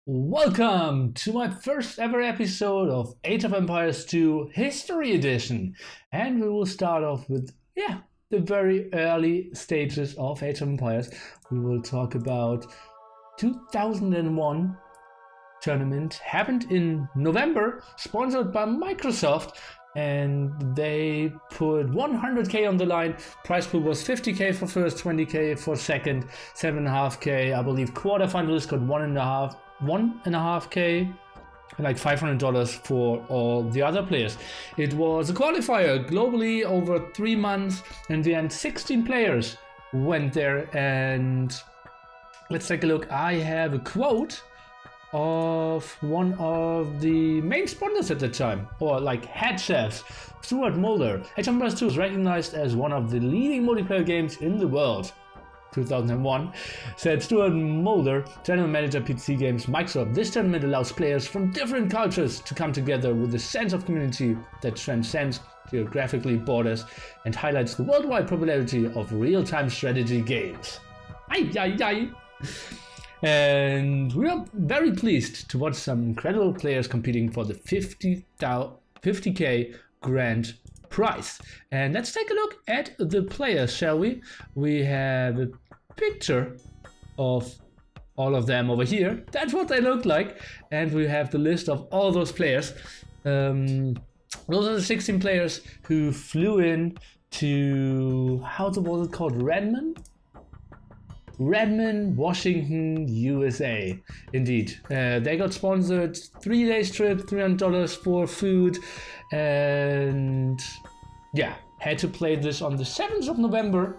Welcome to my first ever episode of Age of Empires 2 History Edition. And we will start off with, the very early stages of Age of Empires. We will talk about 2001 tournament, happened in November, sponsored by Microsoft. And they put 100k on the line. Prize pool was 50k for first, 20k for second, 7.5k. I believe quarterfinalists got 1.5k, and like $500 for all the other players. It was a qualifier globally over 3 months, and then 16 players went there. And let's take a look. I have a quote of one of the main sponsors at the time, or like head chefs, Stuart Mulder. Age of Empires 2 was recognized as one of the leading multiplayer games in the world. 2001, said Stuart Mulder, general manager PC Games Microsoft. This tournament allows players from different cultures to come together with a sense of community that transcends geographically borders and highlights the worldwide popularity of real-time strategy games. And we are very pleased to watch some incredible players competing for the 50k grand prize. And let's take a look at the players, shall we? We have a picture of all of them over here. That's what they look like. And we have the list of all those players. Those are the 16 players who flew in to, how was it called? Redmond, Washington, USA. Indeed. They got sponsored 3 days trip, $300 for food, and had to play this on the 7th of November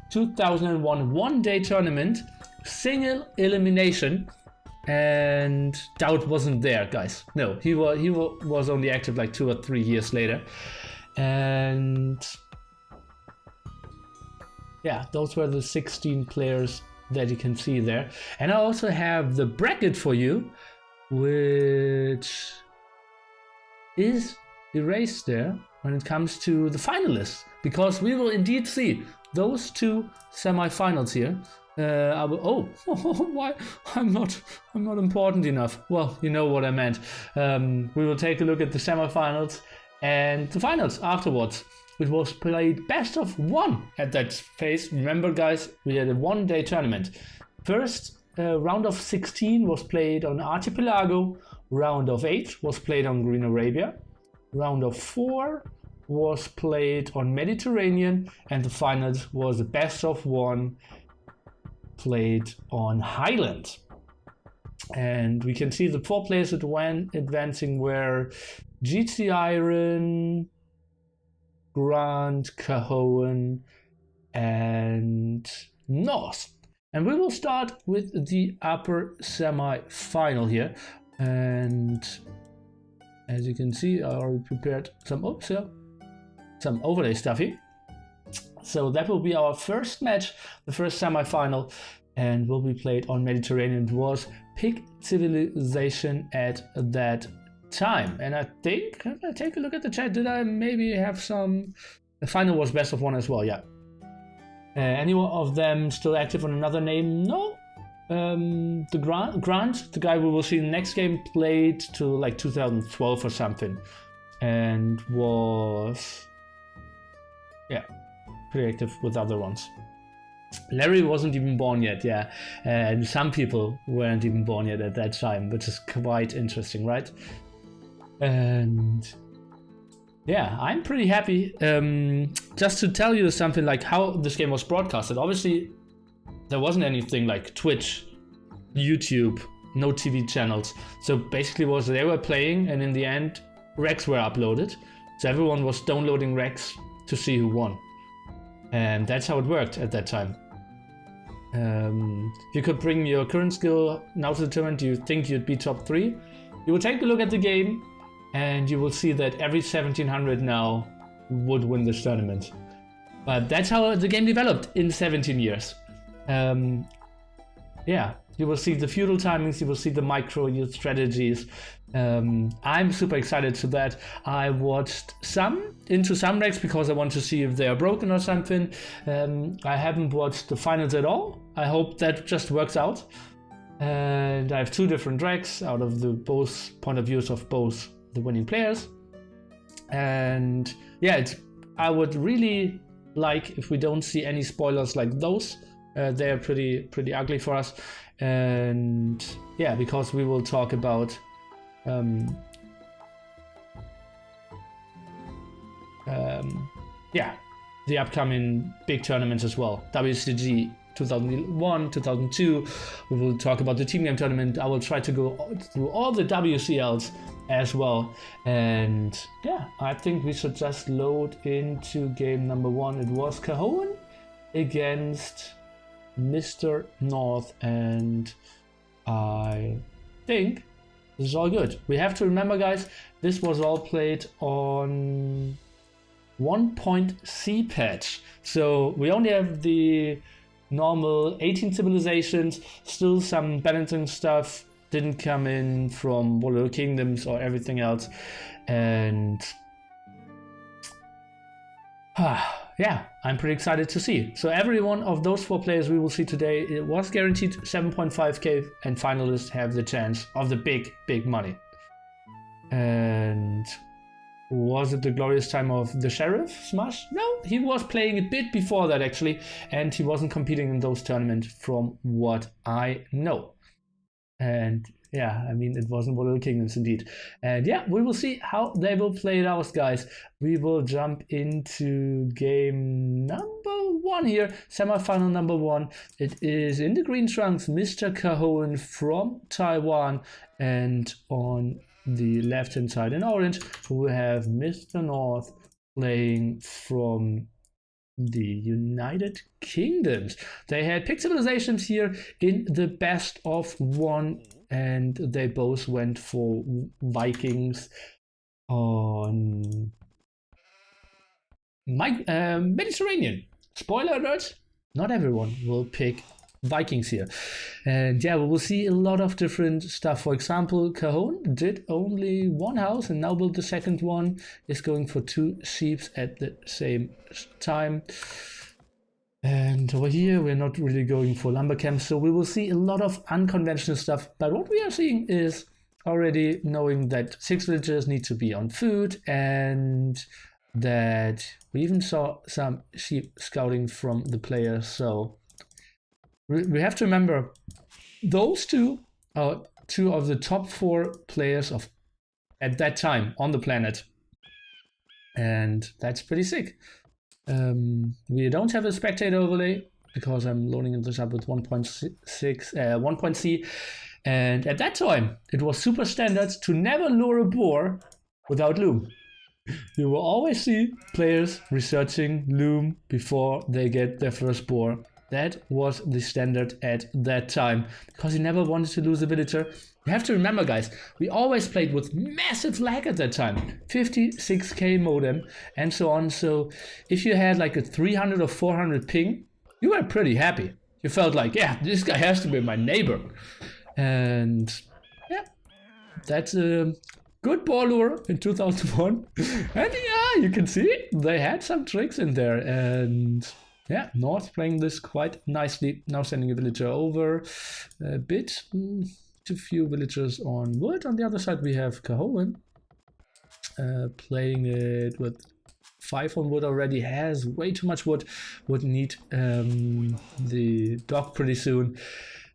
2001, 1-day tournament, single elimination, and DauT wasn't there, guys. No, he was only active like 2 or 3 years later. And those were the 16 players that you can see there. And I also have the bracket for you, which is erased there when it comes to the finalists, because we will indeed see those 2 semifinals here. Why? I'm not important enough. Well, you know what I meant. We will take a look at the semifinals and the finals afterwards. It was played best of 1 at that phase. Remember, guys, we had a 1-day tournament. First round of 16 was played on Archipelago. Round of 8 was played on Green Arabia. Round of 4 was played on Mediterranean. And the finals was the best of 1 played on Highland. And we can see the 4 players that went advancing were GT Iron, Grunt, Koven, and North. And we will start with the upper semi-final here. And as you can see, I already prepared some overlay stuff here. So that will be our first match, the first semi-final, and will be played on Mediterranean. It was Pig Civilization at that time. And I think, if I take a look at the chat, did I maybe have some? The final was best of 1 as well. Any of them still active on another name? No. The Grunt, the guy we will see in the next game, played to like 2012 or something, and was pretty active with other ones. Larry wasn't even born yet, and some people weren't even born yet at that time, which is quite interesting, right? And I'm pretty happy. Just to tell you something like how this game was broadcasted. Obviously, there wasn't anything like Twitch, YouTube, no TV channels. So basically, they were playing, and in the end, recs were uploaded. So everyone was downloading recs to see who won, and that's how it worked at that time. You could bring your current skill now to the tournament. You think you'd be top 3? You will take a look at the game, and you will see that every 1700 now would win this tournament. But that's how the game developed in 17 years. You will see the feudal timings, you will see the micro youth strategies. I'm super excited to that. I watched into some decks because I want to see if they are broken or something. I haven't watched the finals at all. I hope that just works out. And I have 2 different decks out of the both point of views of both the winning players. And yeah, I would really like if we don't see any spoilers like those. They're pretty ugly for us. And yeah, because we will talk about yeah, the upcoming big tournaments as well. WCG 2001, 2002. We will talk about the team game tournament. I will try to go through all the WCLs as well. And yeah, I think we should just load into game number 1. It was Koven against Mr. North, and I think this is all good. We have to remember, guys, this was all played on 1.c patch, so we only have the normal 18 civilizations. Still some balancing stuff didn't come in from Warlord Kingdoms or everything else, and yeah, I'm pretty excited to see. So every one of those 4 players we will see today, it was guaranteed 7.5k, and finalists have the chance of the big money. And was it the glorious time of the Sheriff Smash? No, he was playing a bit before that actually, and he wasn't competing in those tournaments from what I know. And yeah, I mean, it wasn't Warlord Kingdoms indeed. And yeah, we will see how they will play it out, guys. We will jump into game number 1 here, semi-final number 1. It is in the green trunks, Mr. Koven from Taiwan, and on the left-hand side in orange, we have Mr. North playing from the United Kingdoms. They had picked civilizations here in the best of 1, and they both went for Vikings on Mediterranean. Spoiler alert, not everyone will pick Vikings here. And yeah, we will see a lot of different stuff. For example, Koven did only 1 house and now built the second one, is going for 2 sheeps at the same time. And over here, we're not really going for lumber camps, so we will see a lot of unconventional stuff. But what we are seeing is already knowing that 6 villagers need to be on food, and that we even saw some sheep scouting from the players. So we have to remember those 2 are 2 of the top 4 players of at that time on the planet, and that's pretty sick. We don't have a spectator overlay because I'm loading this up with 1.c, and at that time it was super standard to never lure a boar without loom. You will always see players researching loom before they get their first boar. That was the standard at that time, because you never wanted to lose a villager. You have to remember, guys, we always played with massive lag at that time, 56k modem and so on. So if you had like a 300 or 400 ping, you were pretty happy. You felt like, yeah, this guy has to be my neighbor. And yeah, that's a good ball lure in 2001. And yeah, you can see they had some tricks in there. And yeah, North playing this quite nicely. Now sending a villager over a bit. Too few villagers on wood. On the other side, we have Koven playing it with 5 on wood already. Has way too much wood. Would need the dock pretty soon.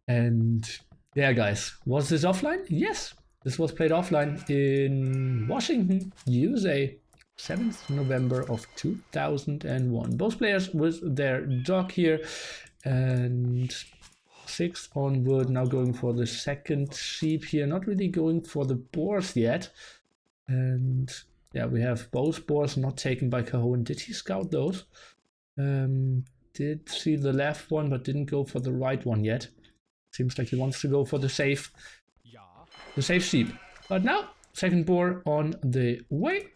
And yeah, guys, was this offline? Yes, this was played offline in Washington, USA. 7th November of 2001. Both players with their dock here, and 6 on wood. Now going for the second sheep here. Not really going for the boars yet. And yeah, we have both boars not taken by Koven. Did he scout those? Did see the left one, but didn't go for the right one yet. Seems like he wants to go for the safe sheep. But now, second boar on the way.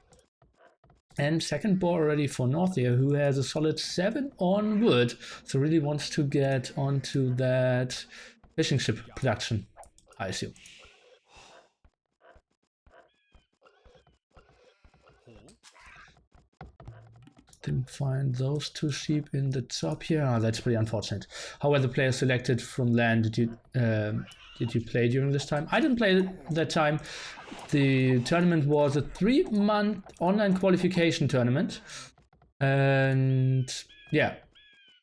And second boar already for North here, who has a solid 7 on wood. So really wants to get onto that fishing ship production, I assume. Didn't find those 2 sheep in the top here. Oh, that's pretty unfortunate. How were the players selected from land? Did you play during this time? I didn't play that time. The tournament was a 3-month online qualification tournament, and yeah,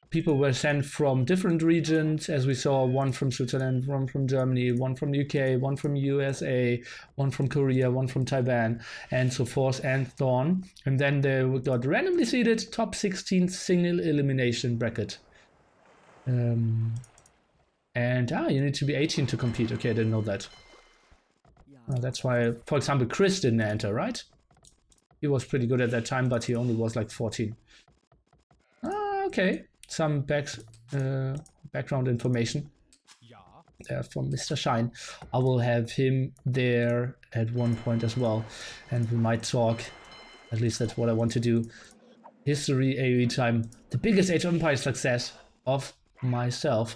people were sent from different regions, as we saw, one from Switzerland, one from Germany, one from UK, one from USA, one from Korea, one from Taiwan, and so forth and so on. And then they got randomly seeded top 16 single elimination bracket. And you need to be 18 to compete. Okay, I didn't know that. That's why, for example, Chris didn't enter, right? He was pretty good at that time, but he only was like 14. Okay. Some background information from Mr. Shine. I will have him there at one point as well, and we might talk, at least that's what I want to do. History, AoE time, the biggest Age of Empires success of myself,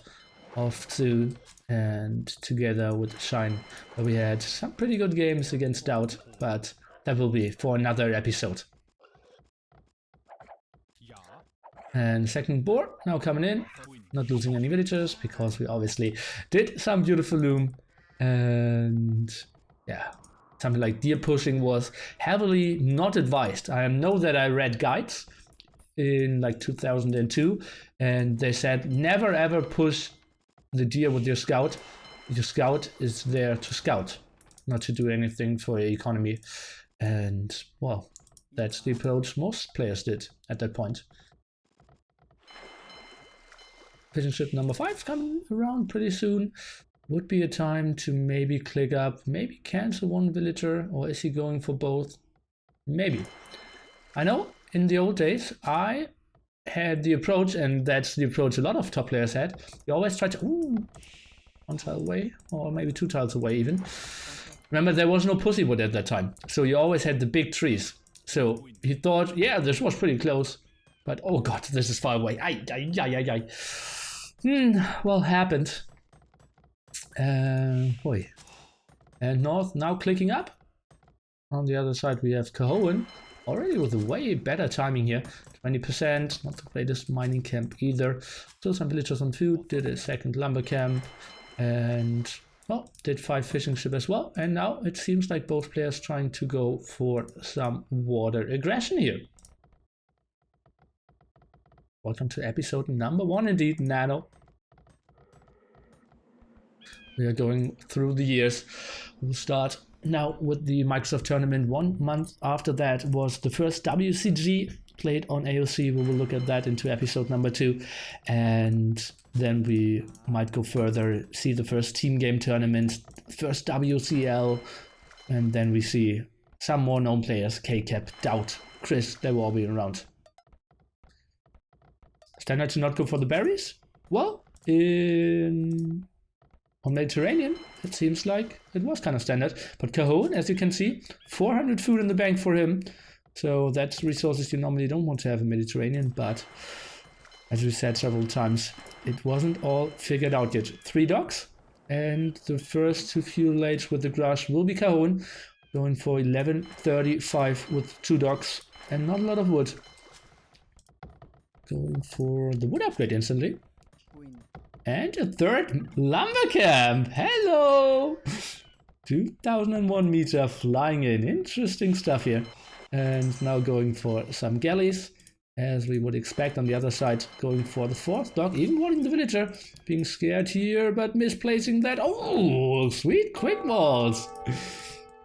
of two, and together with Shine, where we had some pretty good games against DauT, but that will be for another episode. And second board now coming in, not losing any villagers because we obviously did some beautiful loom. And yeah, something like deer pushing was heavily not advised. I know that I read guides in like 2002, and they said never ever push the deer with your scout. Your scout is there to scout, not to do anything for your economy. And well, that's the approach most players did at that point. Fishing ship number 5 coming around pretty soon. Would be a time to maybe click up, maybe cancel one villager, or is he going for both? Maybe. I know in the old days I had the approach, and that's the approach a lot of top players had. You always try to, 1 tile away, or maybe 2 tiles away even. Remember, there was no pussywood at that time, so you always had the big trees. So he thought, yeah, this was pretty close, but oh god, this is far away. Well, happened. Boy. And North now clicking up. On the other side we have Koven, already with a way better timing here. 20%, not the greatest mining camp either. Still some villagers on food, did a second lumber camp, and well, did 5 fishing ship as well. And now it seems like both players trying to go for some water aggression here. Welcome to episode number 1 indeed, Nano. We are going through the years. We'll start now with the Microsoft tournament. 1 month after that was the first WCG played on AOC. We will look at that into episode number 2. And then we might go further, see the first team game tournament, first WCL, and then we see some more known players, Kkab, DauT, Chris, they will all be around. Standard to not go for the berries? Well, on Mediterranean, it seems like it was kind of standard. But Koven, as you can see, 400 food in the bank for him. So that's resources you normally don't want to have in Mediterranean. But as we said several times, it wasn't all figured out yet. 3 docks, and the first to fuel late with the Grush will be Koven, going for 1135 with 2 docks and not a lot of wood. Going for the wood upgrade instantly. And a 3rd lumber camp. Hello! 2001 meter flying in. Interesting stuff here. And now going for some galleys, as we would expect. On the other side, going for the 4th dock, even warning the villager. Being scared here, but misplacing that. Oh, sweet quick walls.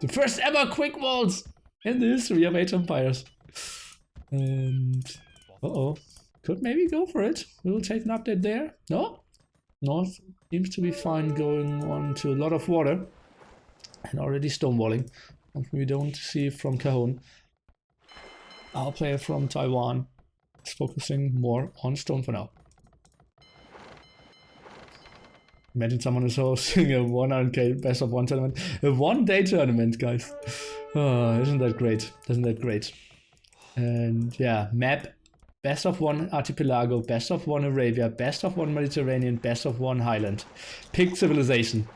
The first ever quick walls in the history of Age of Empires. And could maybe go for it. We will take an update there. No? North seems to be fine, going on to a lot of water and already stonewalling. Something we don't see from Koven. Our player from Taiwan is focusing more on stone for now. Imagine someone is hosting a 100k best of 1 tournament. A 1-day tournament, guys. Oh, isn't that great? Isn't that great? And yeah, map best of one archipelago, best of one Arabia, best of one Mediterranean, best of one Highland. Pick civilization.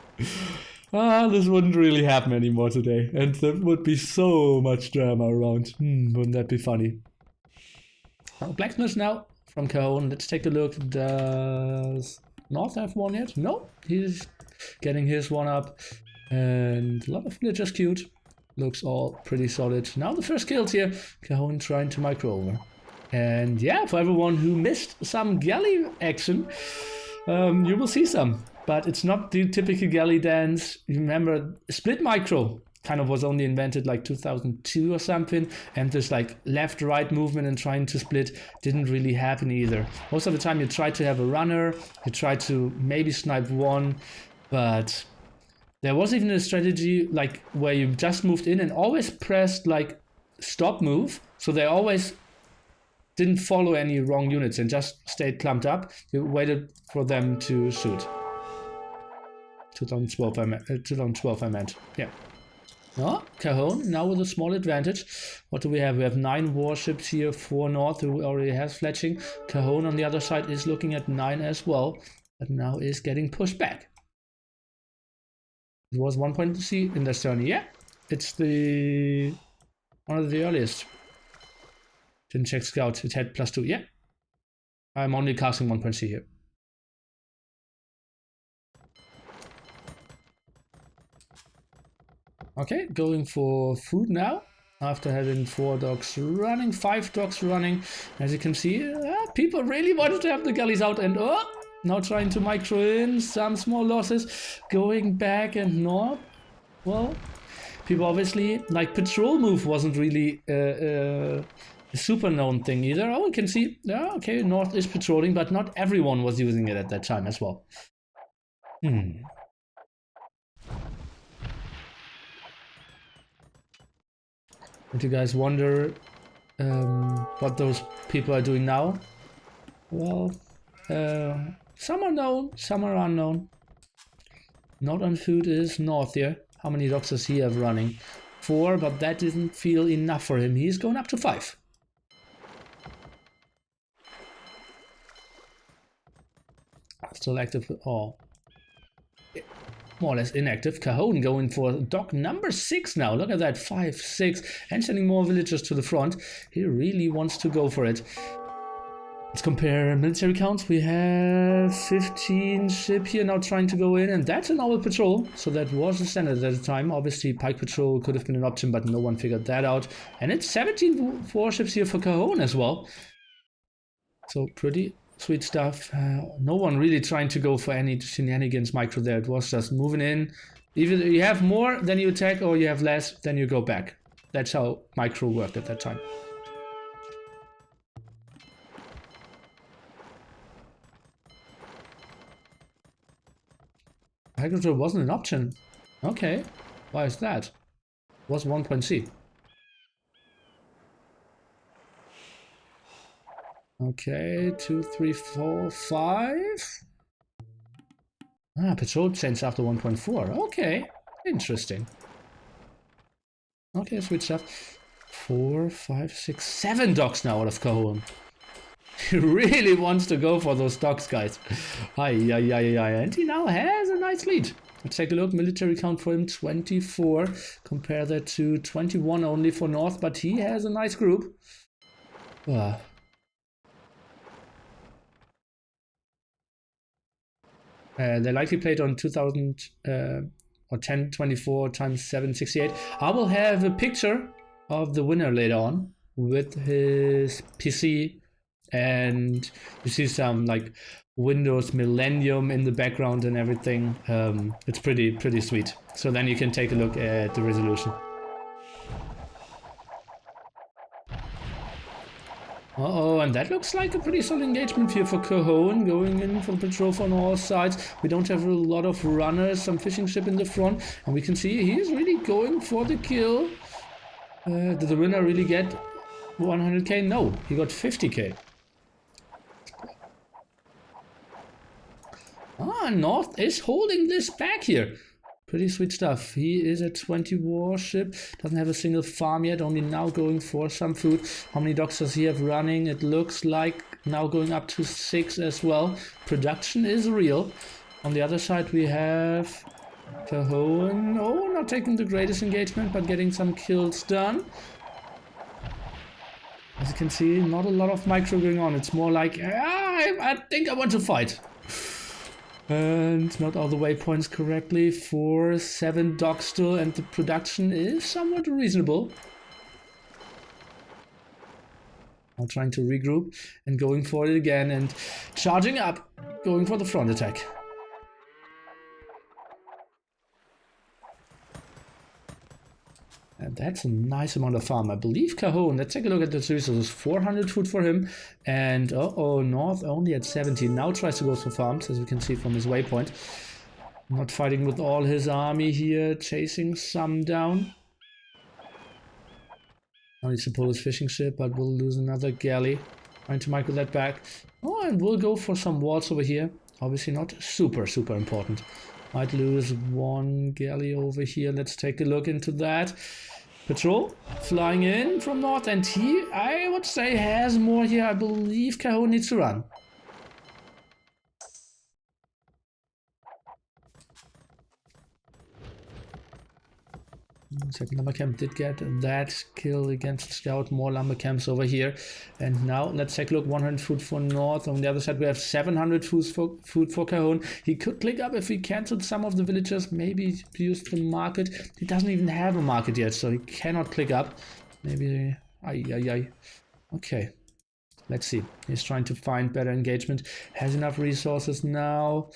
This wouldn't really happen anymore today. And there would be so much drama around. Wouldn't that be funny? Blacksmith now from Koven. Let's take a look. Does North have one yet? No, he's getting his one up. And a lot of villagers queued. Looks all pretty solid. Now the first kills here. Koven trying to micro over. And yeah, for everyone who missed some galley action, you will see some. But it's not the typical galley dance. You remember, split micro kind of was only invented like 2002 or something. And this like left-right movement and trying to split didn't really happen either. Most of the time you try to have a runner, you try to maybe snipe one, but there was even a strategy like where you just moved in and always pressed like stop move. So they always didn't follow any wrong units and just stayed clumped up. You waited for them to shoot. 2012 I meant. Yeah. Oh, Koven now with a small advantage. What do we have? We have 9 warships here for North who already has fletching. Koven on the other side is looking at 9 as well, but now is getting pushed back. It was 1.C in this turn. Yeah, it's the one of the earliest. Didn't check scout. It had +2. Yeah, I'm only casting 1.C here. Okay, going for food now. After having 4 dogs running, 5 dogs running. As you can see, people really wanted to have the galleys out and now trying to micro in. Some small losses. Going back and north. Well, people obviously, like patrol move wasn't really a super known thing either. Oh, we can see, yeah, okay, North is patrolling, but not everyone was using it at that time as well. And you guys wonder what those people are doing now? Well, some are known, some are unknown. Not on food is North here. How many dogs does he have running? 4, but that didn't feel enough for him. He's going up to 5. Still active. Oh, more or less inactive. Koven going for dog number 6 now. Look at that, 5, 6, and sending more villagers to the front. He really wants to go for it. Let's compare military counts. We have 15 ship here now trying to go in, and that's an owl patrol. So that was the standard at the time. Obviously, pike patrol could have been an option, but no one figured that out. And it's 17 warships here for Koven as well. So pretty sweet stuff. No one really trying to go for any shenanigans micro there. It was just moving in. Either you have more, then you attack, or you have less, then you go back. That's how micro worked at that time. Agriculture wasn't an option. Okay. Why is that? It was 1.C. Okay, 2, 3, 4, 5. Patrol changed after 1.4. Okay, interesting. Okay, sweet stuff. 4, 5, 6, 7 dogs now out of Koven. He really wants to go for those dogs, guys. And he now has a nice lead. Let's take a look. Military count for him, 24. Compare that to 21 only for North, but he has a nice group. They likely played on 2000 or 1024 times 768. I will have a picture of the winner later on with his PC, and you see some like Windows Millennium in the background and everything. It's pretty sweet. So then you can take a look at the resolution. And that looks like a pretty solid engagement here for Koven, going in for the patrol on all sides. We don't have a lot of runners, some fishing ship in the front, and we can see he's really going for the kill. Did the winner really get 100k? No, he got 50k. North is holding this back here. Pretty sweet stuff. He is at 20 warship, doesn't have a single farm yet, only now going for some food. How many docks does he have running? It looks like now going up to 6 as well. Production is real. On the other side we have Koven. Oh, not taking the greatest engagement, but getting some kills done. As you can see, not a lot of micro going on. It's more like, I think I want to fight. And not all the waypoints correctly for 7 docks still, and the production is somewhat reasonable. Now trying to regroup and going for it again and charging up, going for the front attack. And that's a nice amount of farm. I believe Koven, let's take a look at the resources. 400 food for him. And North only at 70. Now tries to go for farms, as we can see from his waypoint. Not fighting with all his army here, chasing some down. Now needs to pull his fishing ship, but we'll lose another galley. Trying to micro that back. Oh, and we'll go for some walls over here. Obviously not super important. Might lose 1 galley over here. Let's take a look into that. Patrol flying in from north, and he, I would say, has more here. I believe Koven needs to run. Second lumber camp did get that kill against Scout. More lumber camps over here. And now let's take a look. 100 food for north. On the other side we have 700 food for Koven. He could click up if he canceled some of the villagers. Maybe use the market. He doesn't even have a market yet, so he cannot click up. Maybe. Okay. Let's see. He's trying to find better engagement. Has enough resources now.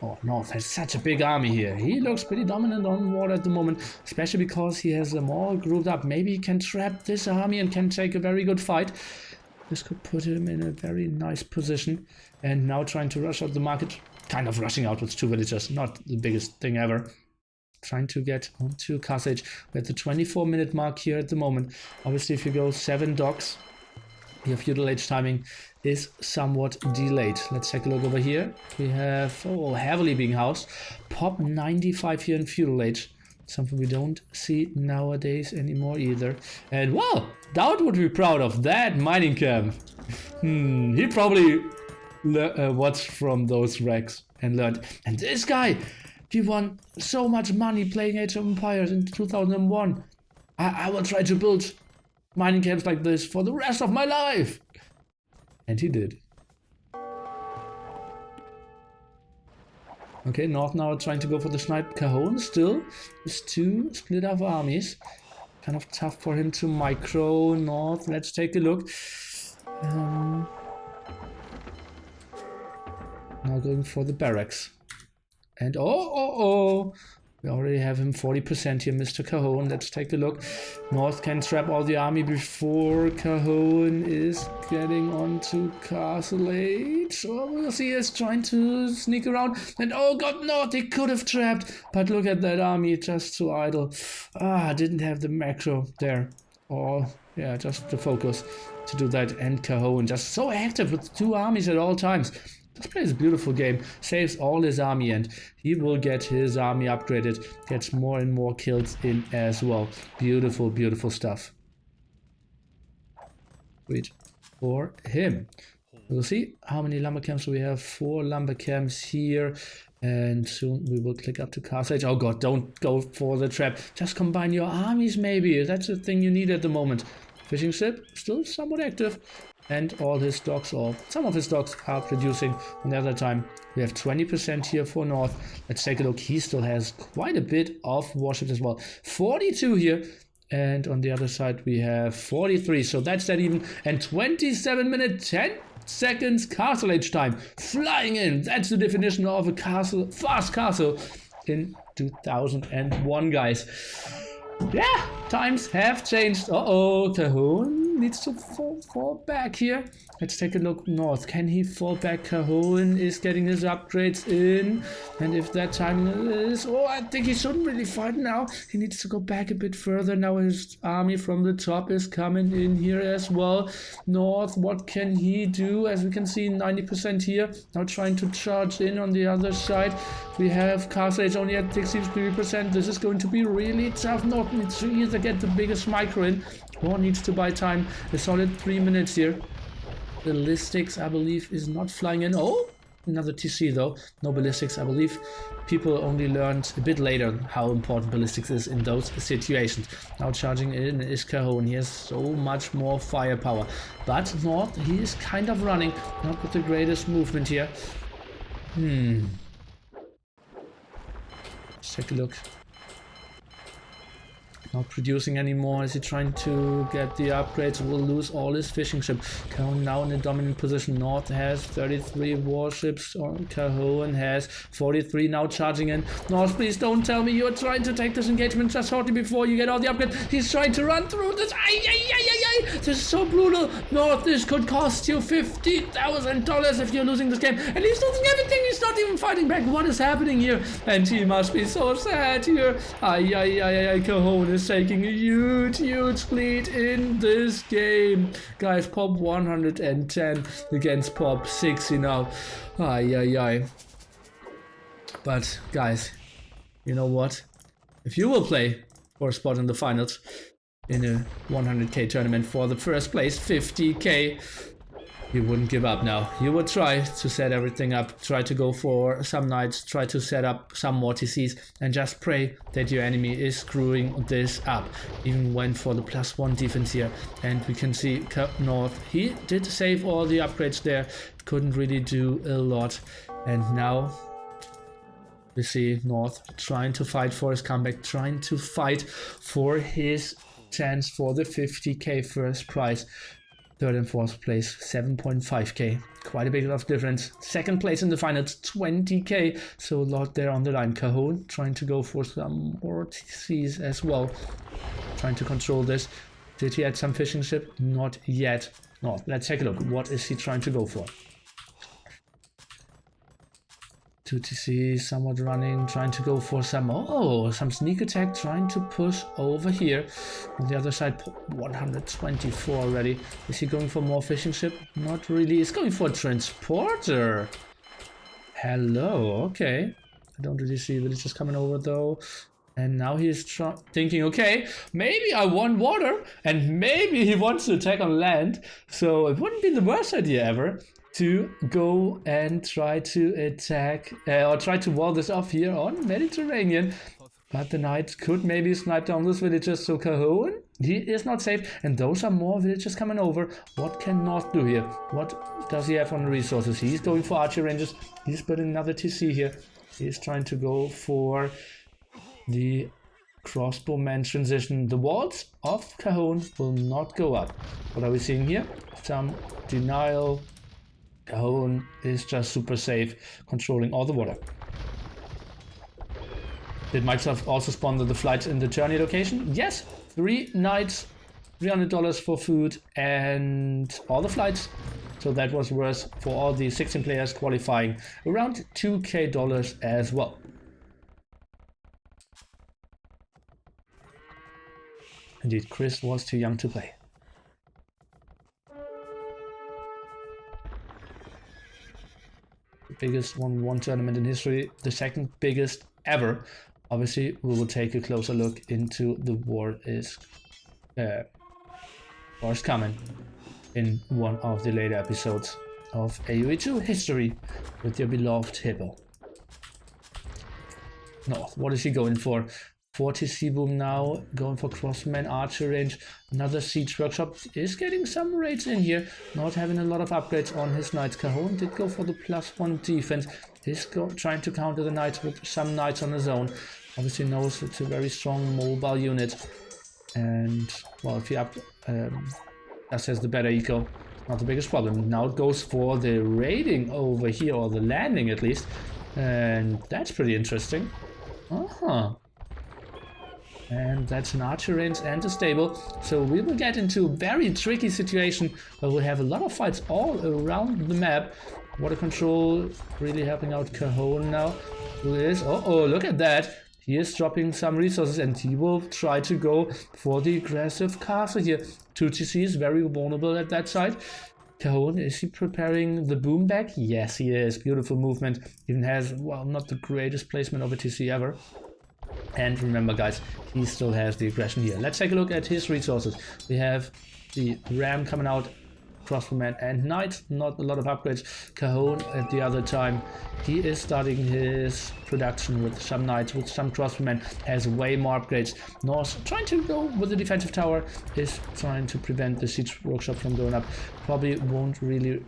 Oh, North has such a big army here. He looks pretty dominant on water at the moment, especially because he has them all grouped up. Maybe he can trap this army and can take a very good fight. This could put him in a very nice position. And now trying to rush out the market. Kind of rushing out with 2 villagers. Not the biggest thing ever. Trying to get onto Carthage. We're at the 24-minute mark here at the moment. Obviously, if you go 7 docks, your feudal age timing is somewhat delayed. Let's take a look over here. We have heavily being housed. Pop 95 here in feudal age. Something we don't see nowadays anymore either. And well, DauT would be proud of that mining camp. He probably watched from those wrecks and learned. And this guy, he won so much money playing Age of Empires in 2001. I will try to build mining camps like this for the rest of my life. And he did. Okay, North now trying to go for the snipe. Koven still with 2 split up armies. Kind of tough for him to micro North. Let's take a look. Now going for the barracks. And we already have him 40% here, Mr. Koven. Let's take a look. North can trap all the army before Koven is getting onto Castle Age. So we'll see us trying to sneak around. And oh god, North, he could have trapped. But look at that army, just so idle. Didn't have the macro there. Or, yeah, just the focus to do that. And Koven just so active with 2 armies at all times. This plays a beautiful game, saves all his army, and he will get his army upgraded, gets more and more kills in as well. Beautiful, beautiful stuff. Sweet for him. We'll see how many lumber camps we have. 4 lumber camps here, and soon we will click up to Carthage. Oh god, don't go for the trap. Just combine your armies maybe. That's the thing you need at the moment. Fishing ship, still somewhat active. And all his docks, or some of his docks, are producing. On the other time, we have 20% here for North. Let's take a look. He still has quite a bit of warships as well. 42 here. And on the other side, we have 43. So that's that even. And 27 minutes, 10 seconds castle age time. Flying in. That's the definition of a castle, fast castle in 2001, guys. Yeah, times have changed. Koven needs to fall back here. Let's take a look north. Can he fall back? Koven is getting his upgrades in. And if that timing is... Oh, I think he shouldn't really fight now. He needs to go back a bit further. Now his army from the top is coming in here as well. North, what can he do? As we can see, 90% here. Now trying to charge in on the other side. We have Castle Age only at 63%. This is going to be really tough. North needs to either get the biggest micro in or needs to buy time. A solid 3 minutes here. Ballistics, I believe, is not flying in. Oh, another TC though. No ballistics. I believe people only learned a bit later how important ballistics is in those situations. Now charging in is Koven. He has so much more firepower. But North, he is kind of running. Not with the greatest movement here. Let's take a look. Not producing anymore. Is he trying to get the upgrades? Will lose all his fishing ship. Koven now in a dominant position. North has 33 warships. Koven has 43 now charging in. North, please don't tell me you're trying to take this engagement just shortly before you get all the upgrades. He's trying to run through this. This is so brutal. North, this could cost you $50,000 if you're losing this game. And he's losing everything. He's not even fighting back. What is happening here? And he must be so sad here. Koven is taking a huge lead in this game. Guys, pop 110 against pop 60 now. But guys, you know what? If you will play for a spot in the finals in a 100k tournament for the first place, 50k, you wouldn't give up now. You would try to set everything up, try to go for some knights, try to set up some more TCs, and just pray that your enemy is screwing this up. Even went for the +1 defense here, and we can see North, he did save all the upgrades there, couldn't really do a lot. And now we see North trying to fight for his comeback, trying to fight for his chance for the 50k first prize. Third and fourth place, 7.5k. Quite a bit of difference. Second place in the finals, 20k. So a lot there on the line. Koven trying to go for some more TCs as well. Trying to control this. Did he add some fishing ship? Not yet. No, let's take a look. What is he trying to go for? 2 TC, somewhat running, trying to go for some sneak attack, trying to push over here. On the other side, 124 already. Is he going for more fishing ship? Not really. He's going for a transporter. Hello, okay. I don't really see villagers coming over though. And now he's thinking, okay, maybe I want water, and maybe he wants to attack on land. So it wouldn't be the worst idea ever to go and try to attack or try to wall this off here on Mediterranean. But the knight could maybe snipe down those villagers. So Koven, he is not safe, and those are more villagers coming over. What can North do here? What does he have on the resources? He's going for archer ranges. He's putting another TC here. He's trying to go for the crossbowman transition. The walls of Koven will not go up. What are we seeing here? Some denial. Koven is just super safe, controlling all the water. Did Microsoft also sponsor the flights in the journey location? Yes, 3 nights, $300 for food and all the flights. So that was worth for all the 16 players qualifying around $2k as well. Indeed, Chris was too young to play. Biggest 1-1 tournament in history, the second biggest ever. Obviously, we will take a closer look into the war is coming in one of the later episodes of AoE2 History with your beloved Hippo. No, what is he going for? 40 sea boom now, going for crossman archer range. Another siege workshop is getting some raids in here, not having a lot of upgrades on his knights. Koven did go for the +1 defense. He's trying to counter the knights with some knights on his own. Obviously knows it's a very strong mobile unit, and well, if he just has the better eco, not the biggest problem. Now it goes for the raiding over here, or the landing at least, and that's pretty interesting. And that's an archer range and a stable. So we will get into a very tricky situation where we'll have a lot of fights all around the map. Water control really helping out Cajon now. Who is... Oh, look at that. He is dropping some resources and he will try to go for the aggressive castle here. 2TC is very vulnerable at that side. Cajon, is he preparing the boom back? Yes, he is. Beautiful movement. Even has, well, not the greatest placement of a TC ever. And remember, guys, he still has the aggression here. Let's take a look at his resources. We have the Ram coming out, Crossbowman and Knight. Not a lot of upgrades. Cajon at the other time, he is starting his production with some Knights, with some Crossbowmen, has way more upgrades. North trying to go with the defensive tower, is trying to prevent the siege workshop from going up. Probably won't really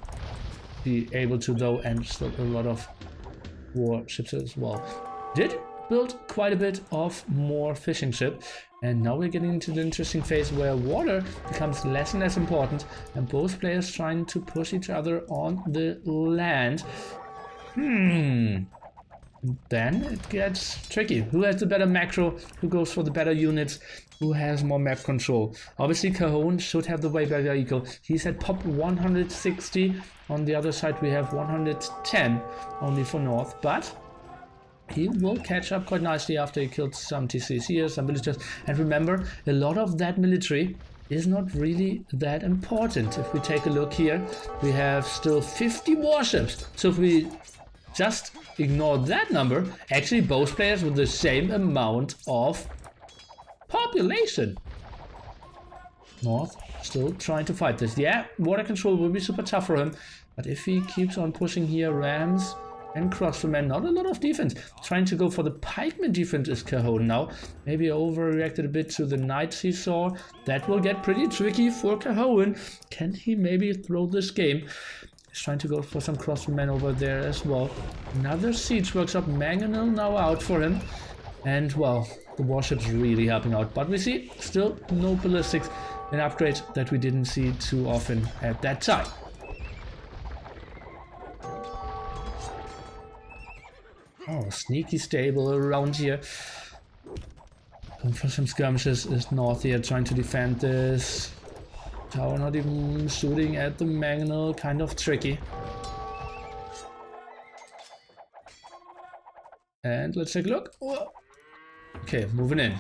be able to though, and still a lot of warships as well. Did build quite a bit of more fishing ship, and now we're getting into the interesting phase where water becomes less and less important and both players trying to push each other on the land. Then it gets tricky. Who has the better macro? Who goes for the better units? Who has more map control? Obviously Cajon should have the way better equal. He's at pop 160. On the other side we have 110 only for North, but he will catch up quite nicely after he killed some TCs here, some villagers. And remember, a lot of that military is not really that important. If we take a look here, we have still 50 warships. So if we just ignore that number, actually both players with the same amount of population. North still trying to fight this. Yeah, water control will be super tough for him. But if he keeps on pushing here, Rams and Crossbowmen, not a lot of defense. Trying to go for the pikeman defense is Cajon now. Maybe overreacted a bit to the knights he saw. That will get pretty tricky for Cajon. Can he maybe throw this game? He's trying to go for some Crossbowmen over there as well. Another siege workshop. Mangonel now out for him. And well, the warship's really helping out. But we see still no ballistics. An upgrade that we didn't see too often at that time. Oh, sneaky stable around here. Going for some skirmishes is North here, trying to defend this. Tower not even shooting at the Mangonel, kind of tricky. And let's take a look. Whoa. Okay, moving in.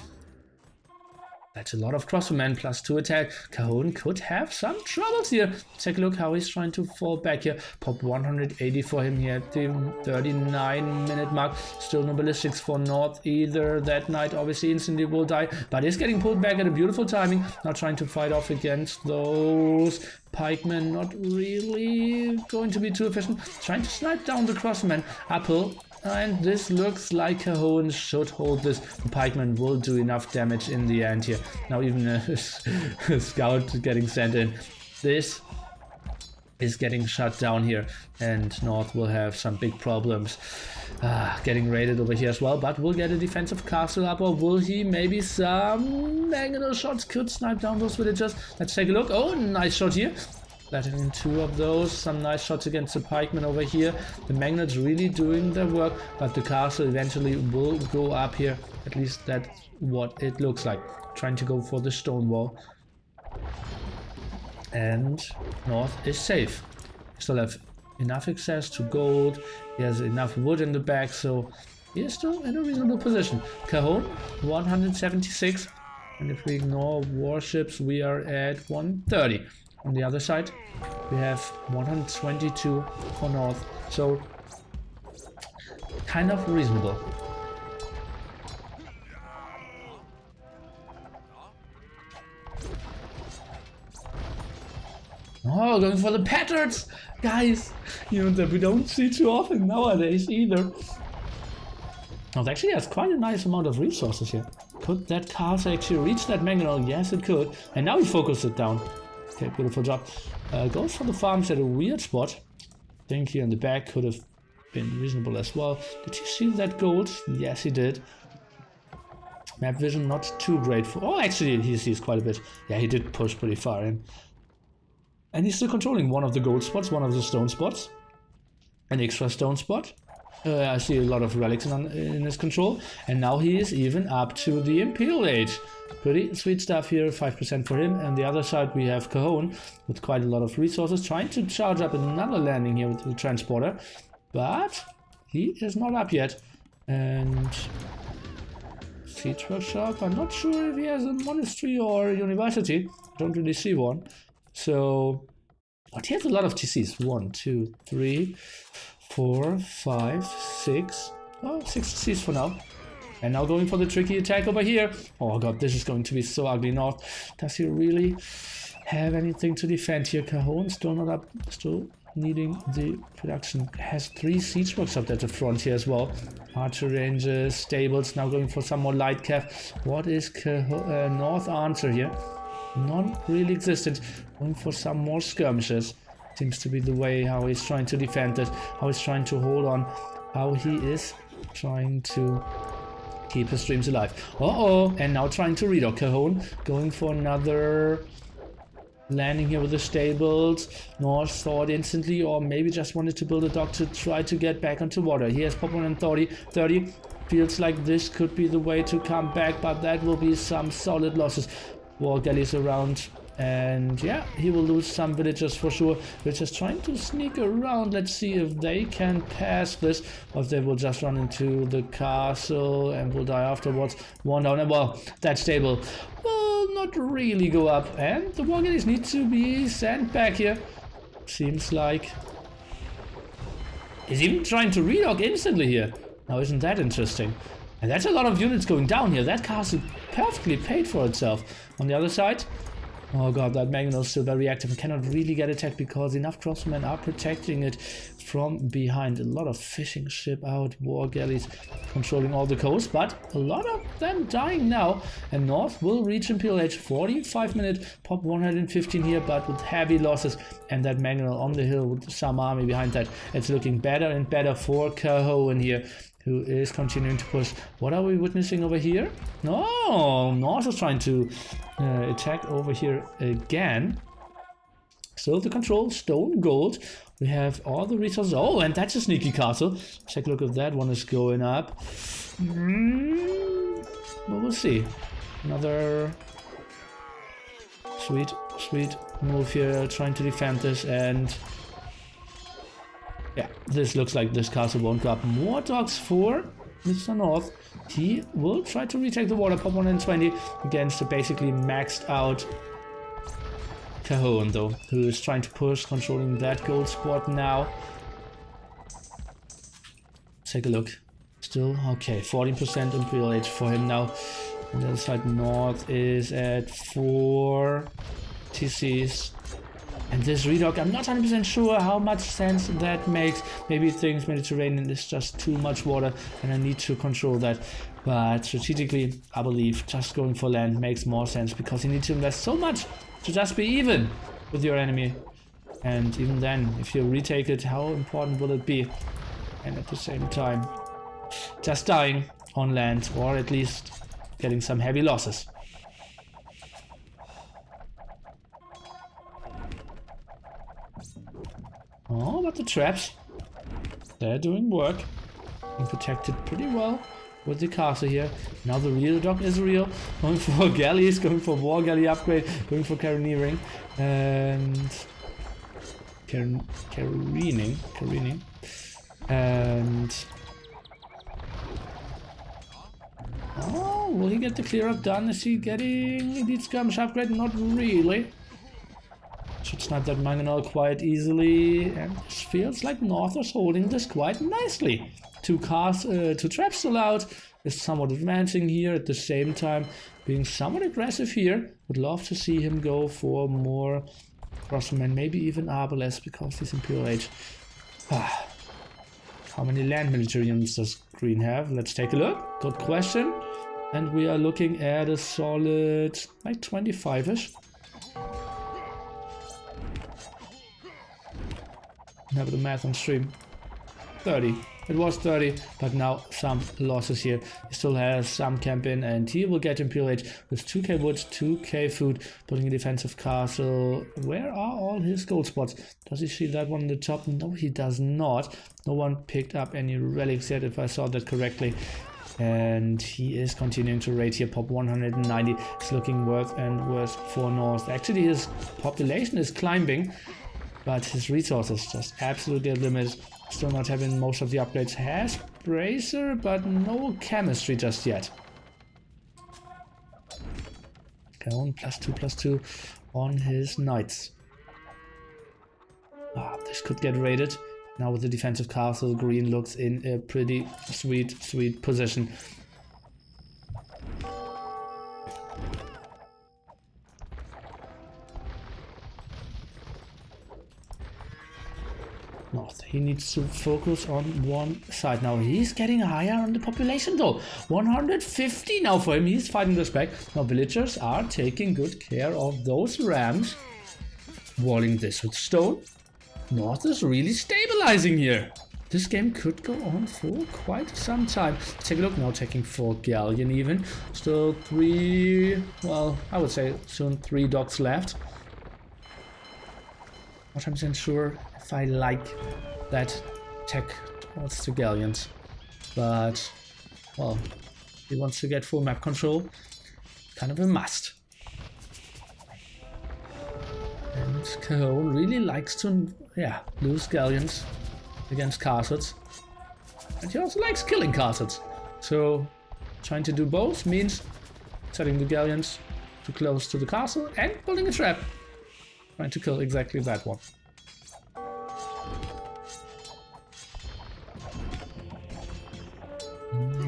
That's a lot of crossbowmen, plus 2 attack. Cajon could have some troubles here. Take a look how he's trying to fall back here. Pop 180 for him here at the 39-minute mark. Still no ballistics for North either. That knight obviously instantly will die, but is getting pulled back at a beautiful timing. Now trying to fight off against those pikemen. Not really going to be too efficient. Trying to snipe down the crossbowmen. Uphill. And this looks like Cajon should hold this. The pikeman will do enough damage in the end here. Now even a scout getting sent in. This is getting shut down here. And North will have some big problems. Getting raided over here as well. But we'll get a defensive castle up. Or will he? Maybe some Mangonel shots could snipe down those villagers. Let's take a look. Oh, nice shot here. Letting in 2 of those. Some nice shots against the pikemen over here. The magnets really doing their work, but the castle eventually will go up here. At least that's what it looks like. Trying to go for the stone wall. And North is safe. Still have enough access to gold. He has enough wood in the back, so he is still in a reasonable position. Cajon, 176. And if we ignore warships, we are at 130. On the other side, we have 122 for North, so kind of reasonable. Oh, going for the patterns! Guys, you know that we don't see too often nowadays either. North actually has quite a nice amount of resources here. Could that castle actually reach that Mangonel? Yes, it could. And now we focus it down. Okay, beautiful job. Goes for the farms at a weird spot. I think here in the back could have been reasonable as well. Did he see that gold? Yes, he did. Map vision not too great for... Oh, actually, he sees quite a bit. Yeah, he did push pretty far in. And he's still controlling one of the gold spots, one of the stone spots. An extra stone spot. I see a lot of relics in his control, and now he is even up to the Imperial Age. Pretty sweet stuff here, 5% for him. And the other side we have Koven with quite a lot of resources, trying to charge up another landing here with the transporter, but he is not up yet. And Siege Workshop, I'm not sure if he has a monastery or a university. Don't really see one. So, but he has a lot of TCs. 1, 2, 3, 4, 5, 6. Oh, 6 TCs for now. And now going for the tricky attack over here. Oh god, this is going to be so ugly. North, does he really have anything to defend here? Cajon still not up, still needing the production. Has 3 siege works up at the front here as well. Archer ranges, stables, now going for some more light cav. What is North answer here? None really existent. Going for some more skirmishes. Seems to be the way how he's trying to defend it, how he's trying to hold on, how he is trying to keep his streams alive. Uh-oh, and now trying to redock. Cajon going for another landing here with the stables. North saw it instantly, or maybe just wanted to build a dock to try to get back onto water. He has pop 130. Feels like this could be the way to come back, but that will be some solid losses. War galleys around, and yeah, he will lose some villagers for sure. We're just trying to sneak around. Let's see if they can pass this, or if they will just run into the castle and will die afterwards. One down, and well, that stable will not really go up, and the war galleys need to be sent back here. Seems like he's even trying to redock instantly here. Now, isn't that interesting? And that's a lot of units going down here. That castle perfectly paid for itself. On the other side, oh god, that Magno is still very active and cannot really get attacked because enough crossmen are protecting it from behind. A lot of fishing ship out, war galleys controlling all the coast, but a lot of them dying now. And North will reach Imperial Age, 45 minutes, pop 115 here, but with heavy losses. And that Magno on the hill with some army behind that. It's looking better and better for Cajon here, who is continuing to push. What are we witnessing over here? No, North is trying to attack over here again. Still the control, stone, gold. We have all the resources. Oh, and that's a sneaky castle. Check a look if that one is going up. Well, we'll see. Another sweet move here, trying to defend this, and yeah, this looks like this castle won't go up. More dogs for Mr. North. He will try to retake the water, pop 120 against the basically maxed out Cajon though, who is trying to push, controlling that gold squad now. Take a look. Still, okay, 14% Imperial Age for him now. On the other side, North is at 4 TCs. And this redock, I'm not 100% sure how much sense that makes. Maybe he thinks Mediterranean is just too much water and I need to control that. But strategically, I believe just going for land makes more sense because you need to invest so much to just be even with your enemy. And even then, if you retake it, how important will it be? And at the same time, just dying on land, or at least getting some heavy losses. Oh, but the traps, they're doing work. Being protected pretty well with the castle here. Now the real dock is real. Going for galleys, going for war galley upgrade, going for careening, and careening, and oh, will he get the clear up done? Is he getting elite skirmish upgrade? Not really. Should snipe that mangonel quite easily, and it feels like North is holding this quite nicely. Two traps still out, is somewhat advancing here at the same time, being somewhat aggressive here. Would love to see him go for more crossmen, maybe even Arbalet because he's Imperial Age. How many land military units does Green have? Let's take a look. Good question. And we are looking at a solid like 25-ish. Have the math on stream. 30. It was 30, but now some losses here. He still has some camp in, and he will get Imperial Age with 2k wood, 2k food, building a defensive castle. Where are all his gold spots? Does he see that one on the top? No, he does not. No one picked up any relics yet, if I saw that correctly. And he is continuing to raid here. Pop 190. It's looking worse and worse for North. Actually, his population is climbing, but his resources just absolutely at limit. Still not having most of the upgrades. Has Bracer, but no chemistry just yet. Koven +2/+2 on his knights. This could get raided. Now with the defensive castle, green looks in a pretty sweet position. North, he needs to focus on one side. Now he's getting higher on the population though. 150 now for him. He's fighting this back. Now villagers are taking good care of those rams. Walling this with stone. North is really stabilizing here. This game could go on for quite some time. Let's take a look now, taking 4 galleon even. Still 3, well, I would say soon 3 docks left. Not 100% sure if I like that tech towards the galleons. But, well, he wants to get full map control. Kind of a must. And Koven really likes to, lose galleons against castles. And he also likes killing castles. So, trying to do both means setting the galleons too close to the castle and building a trap. Trying to kill exactly that one.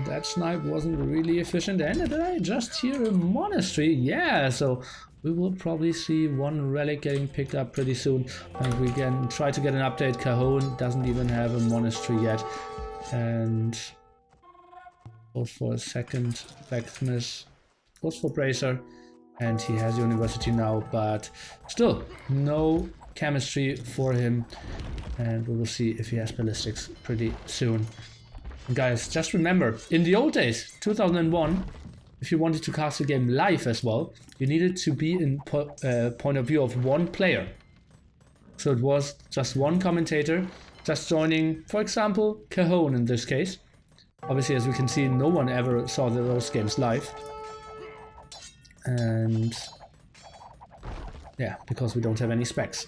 That snipe wasn't really efficient. And did I just hear a monastery? Yeah, so we will probably see one relic getting picked up pretty soon. And we can try to get an update. Koven doesn't even have a monastery yet. And goes for a second blacksmith. Goes for bracer. And he has university now, but still no chemistry for him. And we will see if he has ballistics pretty soon. Guys, just remember, in the old days, 2001, if you wanted to cast a game live as well, you needed to be in point of view of one player. So it was just one commentator, just joining, for example, Koven in this case. Obviously, as we can see, no one ever saw those games live. And yeah, because we don't have any specs.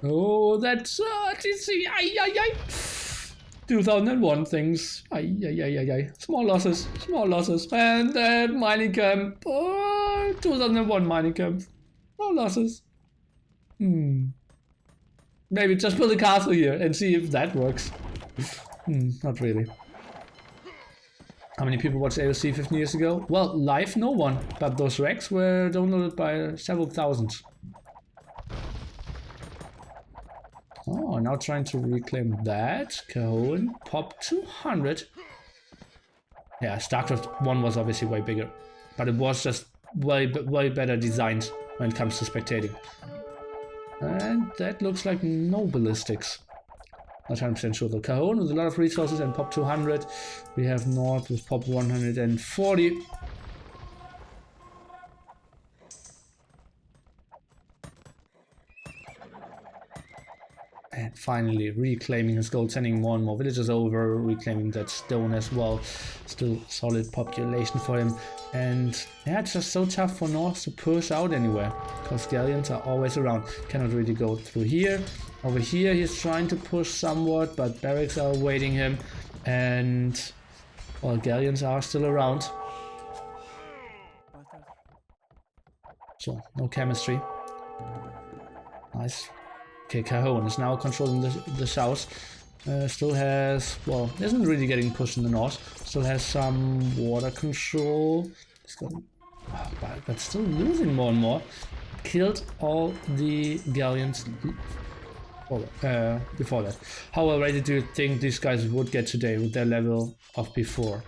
Oh, that's 2001 things. Small losses. And then mining camp. Oh, 2001 mining camp. Small losses. Maybe just build a castle here and see if that works. Not really. How many people watched AOC 15 years ago? Well, live, no one. But those recs were downloaded by several thousands. Oh, now trying to reclaim that. Koven, pop 200. Yeah, StarCraft 1 was obviously way bigger. But it was just way better designed when it comes to spectating. And that looks like no ballistics. Not 100% sure though. Koven with a lot of resources and pop 200. We have North with pop 140. And finally reclaiming his gold, sending more and more villagers over, reclaiming that stone as well. Still solid population for him. And yeah, it's just so tough for North to push out anywhere, because galleons are always around. Cannot really go through here. Over here he's trying to push somewhat, but barracks are awaiting him. And well, galleons are still around. So no chemistry. Nice. Okay, Koven is now controlling the south. Still has, well, isn't really getting pushed in the north. Still has some water control. But still losing more and more. Killed all the galleons before that. How already do you think these guys would get today with their level of before?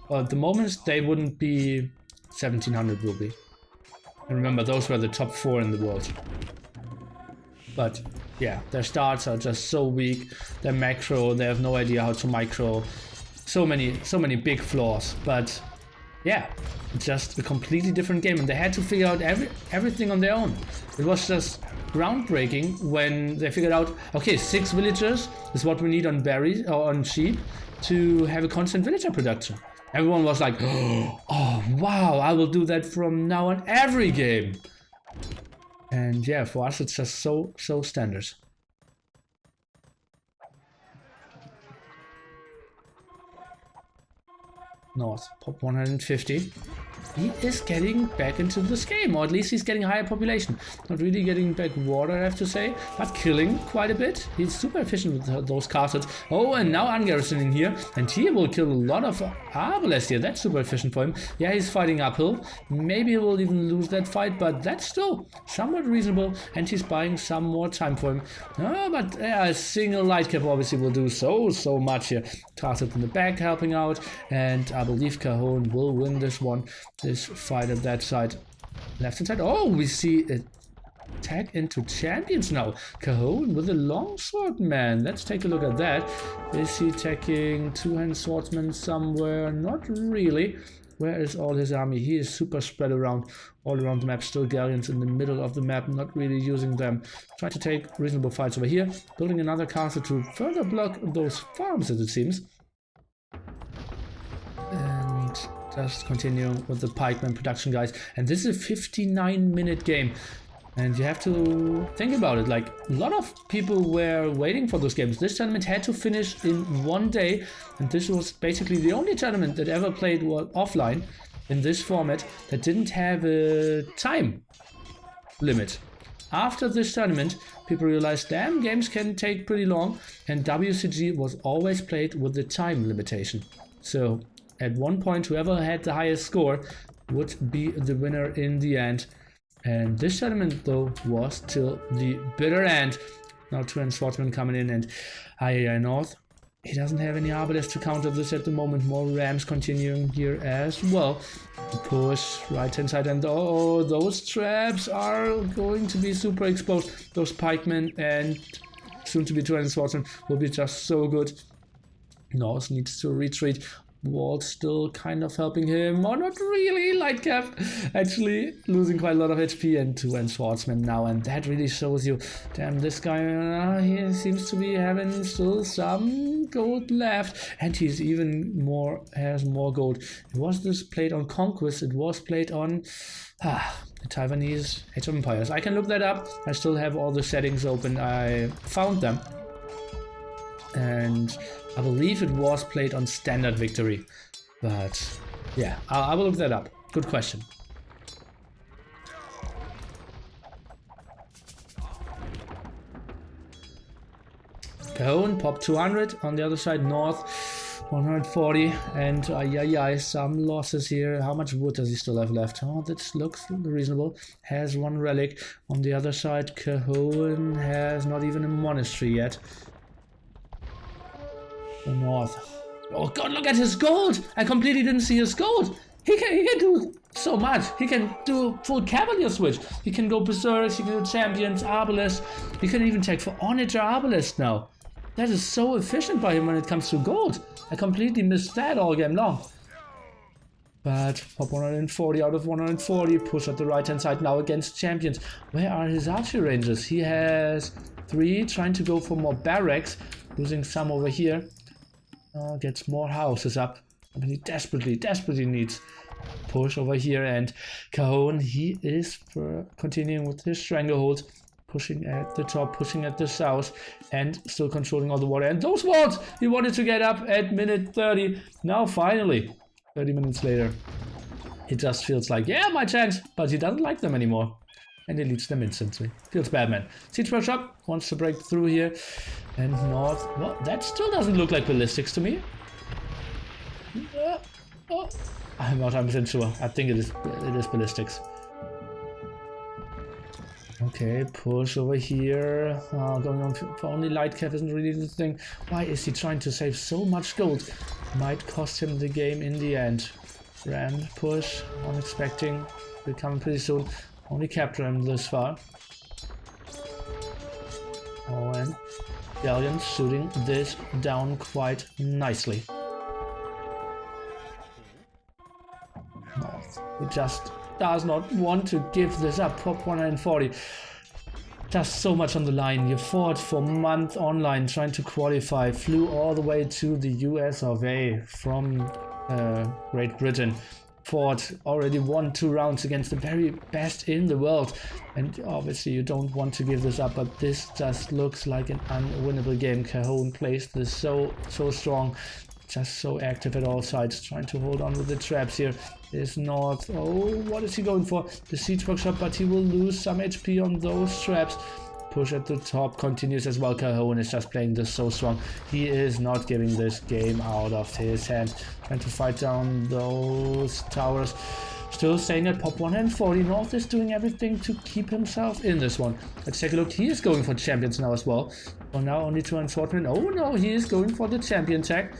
Well, at the moment they wouldn't be 1700 ruby. And remember, those were the top 4 in the world. But yeah, their starts are just so weak. Their macro, they have no idea how to micro. So many big flaws. But yeah, just a completely different game, and they had to figure out everything on their own. It was just groundbreaking when they figured out, okay, 6 villagers is what we need on berries or on sheep to have a constant villager production. Everyone was like, oh wow, I will do that from now on every game. And yeah, for us it's just so standard. North, pop 150. He is getting back into this game, or at least he's getting higher population. Not really getting back water, I have to say, but killing quite a bit. He's super efficient with those castles. Oh, and now ungarrisoning here, and he will kill a lot of Arbalest here. That's super efficient for him. Yeah, he's fighting uphill. Maybe he will even lose that fight, but that's still somewhat reasonable, and he's buying some more time for him. Oh, but yeah, a single light cap obviously will do so much here. Tarset in the back helping out, and I believe Cajon will win this one. This fight at that side, left hand side. Oh, we see a tag into champions now. Cajon with a longsword, man. Let's take a look at that. Is he tagging two-hand swordsman somewhere? Not really. Where is all his army? He is super spread around, all around the map. Still galleons in the middle of the map, not really using them. Try to take reasonable fights over here. Building another castle to further block those farms, as it seems. And just continuing with the pikeman production, guys. And this is a 59-minute game. And you have to think about it, like a lot of people were waiting for those games. This tournament had to finish in 1 day, and this was basically the only tournament that ever played offline in this format that didn't have a time limit. After this tournament, people realized, damn, games can take pretty long, and WCG was always played with the time limitation. So at one point, whoever had the highest score would be the winner in the end. And this tournament, though, was till the bitter end. Now two-hand swordsman coming in, and North, he doesn't have any Arbalest to counter this at the moment. More rams continuing here as well. Push right-hand side, and oh, those traps are going to be super exposed. Those pikemen and soon-to-be two-hand swordsman will be just so good. North needs to retreat. Walt still kind of helping him, or not really. Light cap actually losing quite a lot of HP, and two-hand swordsman now, and that really shows you, damn, this guy he seems to be having still some gold left, and he's even has more gold. It was this played on Conquest, it was played on the Taiwanese Age of Empires. I can look that up. I still have all the settings open. I found them, and I believe it was played on Standard Victory, but yeah, I will look that up. Good question. Cajon, pop 200. On the other side, North, 140. And some losses here. How much wood does he still have left? Oh, that looks reasonable. Has one relic. On the other side, Cajon has not even a monastery yet. North. Oh god, look at his gold! I completely didn't see his gold! He can do so much. He can do full cavalier switch. He can go berserk, he can do champions, Arbalest. He can even take for Onager Arbalest now. That is so efficient by him when it comes to gold. I completely missed that all game long. But pop 140 out of 140. Push at the right hand side now against champions. Where are his archery rangers? He has 3, trying to go for more barracks. Losing some over here. Gets more houses up. I mean, he desperately needs push over here. And Cajon, he is continuing with his stranglehold, pushing at the top, pushing at the south, and still controlling all the water. And those walls, he wanted to get up at minute 30. Now finally, 30 minutes later, it just feels like, yeah, my chance, but he doesn't like them anymore. And he leads them instantly. Feels bad, man. Siege Workshop wants to break through here. And North, well, that still doesn't look like ballistics to me. I'm not 100% sure. I think it is ballistics. Okay, push over here. Going on for only light cap isn't really the thing. Why is he trying to save so much gold? Might cost him the game in the end. Ram push, unexpecting. Will come pretty soon. Only capture him this far. Oh, and Galleon shooting this down quite nicely. North, he just does not want to give this up. Pop 140. Just so much on the line. You fought for months online trying to qualify, flew all the way to the US of A from Great Britain, fought, already won 2 rounds against the very best in the world, and obviously you don't want to give this up, but this just looks like an unwinnable game. Cajon plays this so strong, just so active at all sides, trying to hold on with the traps here. Is North, oh, what is he going for? The siege workshop, but he will lose some HP on those traps. Push at the top continues as well. Cajon is just playing this so strong. He is not giving this game out of his hands. Trying to fight down those towers. Still staying at pop 140. North is doing everything to keep himself in this one. Let's take a look. He is going for champions now as well. Well, now only 2 assortment. Oh no, he is going for the champion tag.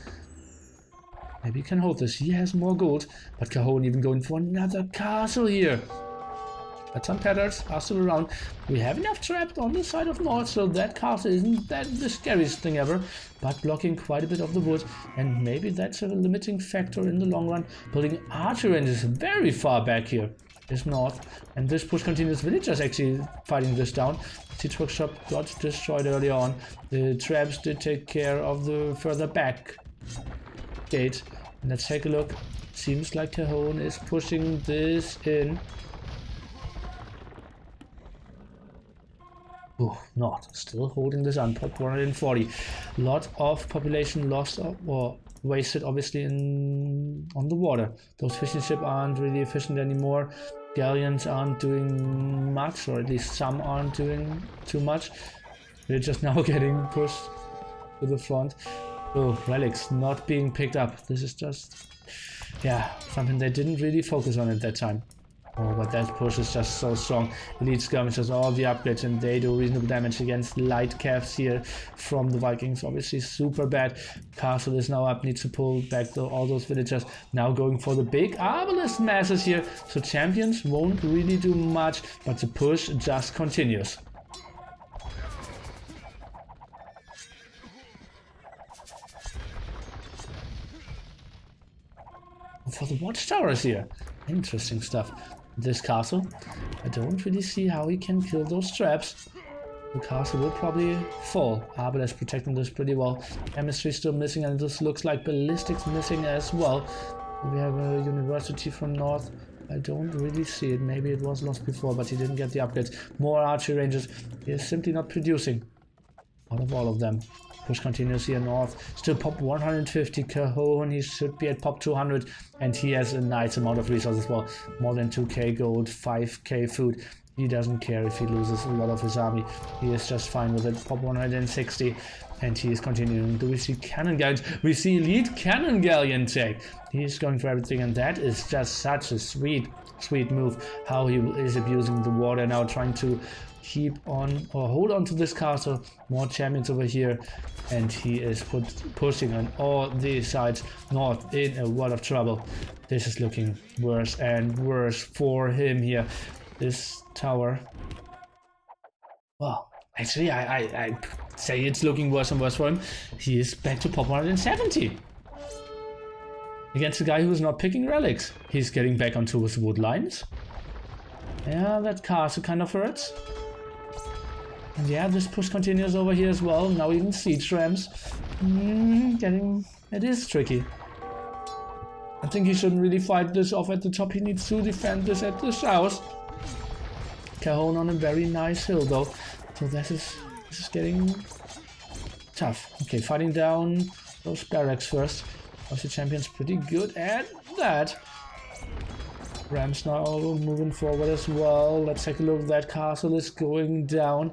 Maybe he can hold this. He has more gold. But Cajon even going for another castle here. But some patterns are still around. We have enough trapped on the side of North, so that castle isn't that the scariest thing ever. But blocking quite a bit of the wood. And maybe that's a limiting factor in the long run. Building archer ranges very far back here is North. And this push continues. Villagers actually fighting this down. Siege workshop got destroyed early on. The traps did take care of the further back gate. And let's take a look. Seems like Cajon is pushing this in. Oh, not still holding this on. Pop 140. Lot of population lost or wasted, obviously, on the water. Those fishing ships aren't really efficient anymore. Galleons aren't doing much, or at least some aren't doing too much. They're just now getting pushed to the front. Oh, relics not being picked up. This is just, yeah, something they didn't really focus on at that time. Oh, but that push is just so strong. Elite skirmishers, all the upgrades, and they do reasonable damage against light calves here from the Vikings. Obviously super bad. Castle is now up, needs to pull back all those villagers. Now going for the big Arbalet masses here. So champions won't really do much, but the push just continues. For the watchtowers here. Interesting stuff. This castle, I don't really see how he can kill those traps. The castle will probably fall. Arbalet's protecting this pretty well. Chemistry still missing, and this looks like ballistics missing as well. We have a university from North. I don't really see it. Maybe it was lost before, but he didn't get the upgrades. More archery ranges. He is simply not producing out of all of them. Push continues here North. Still pop 150. Cajon, he should be at pop 200, and he has a nice amount of resources as well. More than 2k gold, 5k food. He doesn't care if he loses a lot of his army. He is just fine with it. Pop 160, and he is continuing. Do we see cannon galleons? We see elite cannon galleon tech. He's going for everything, and that is just such a sweet move. How he is abusing the water now, trying to keep on or hold on to this castle. More champions over here, and he is pushing on all these sides. North in a lot of trouble. This is looking worse and worse for him here. This tower, well, actually I say it's looking worse and worse for him. He is back to pop 170 against a guy who's not picking relics. He's getting back onto his wood lines. Yeah, that castle kind of hurts. And yeah, this push continues over here as well. Now even siege rams. It is tricky. I think he shouldn't really fight this off at the top. He needs to defend this at the south. Cajon on a very nice hill though. So this is getting tough. Okay, fighting down those barracks first. Also, champion's pretty good at that. Rams now moving forward as well. Let's take a look. That castle is going down.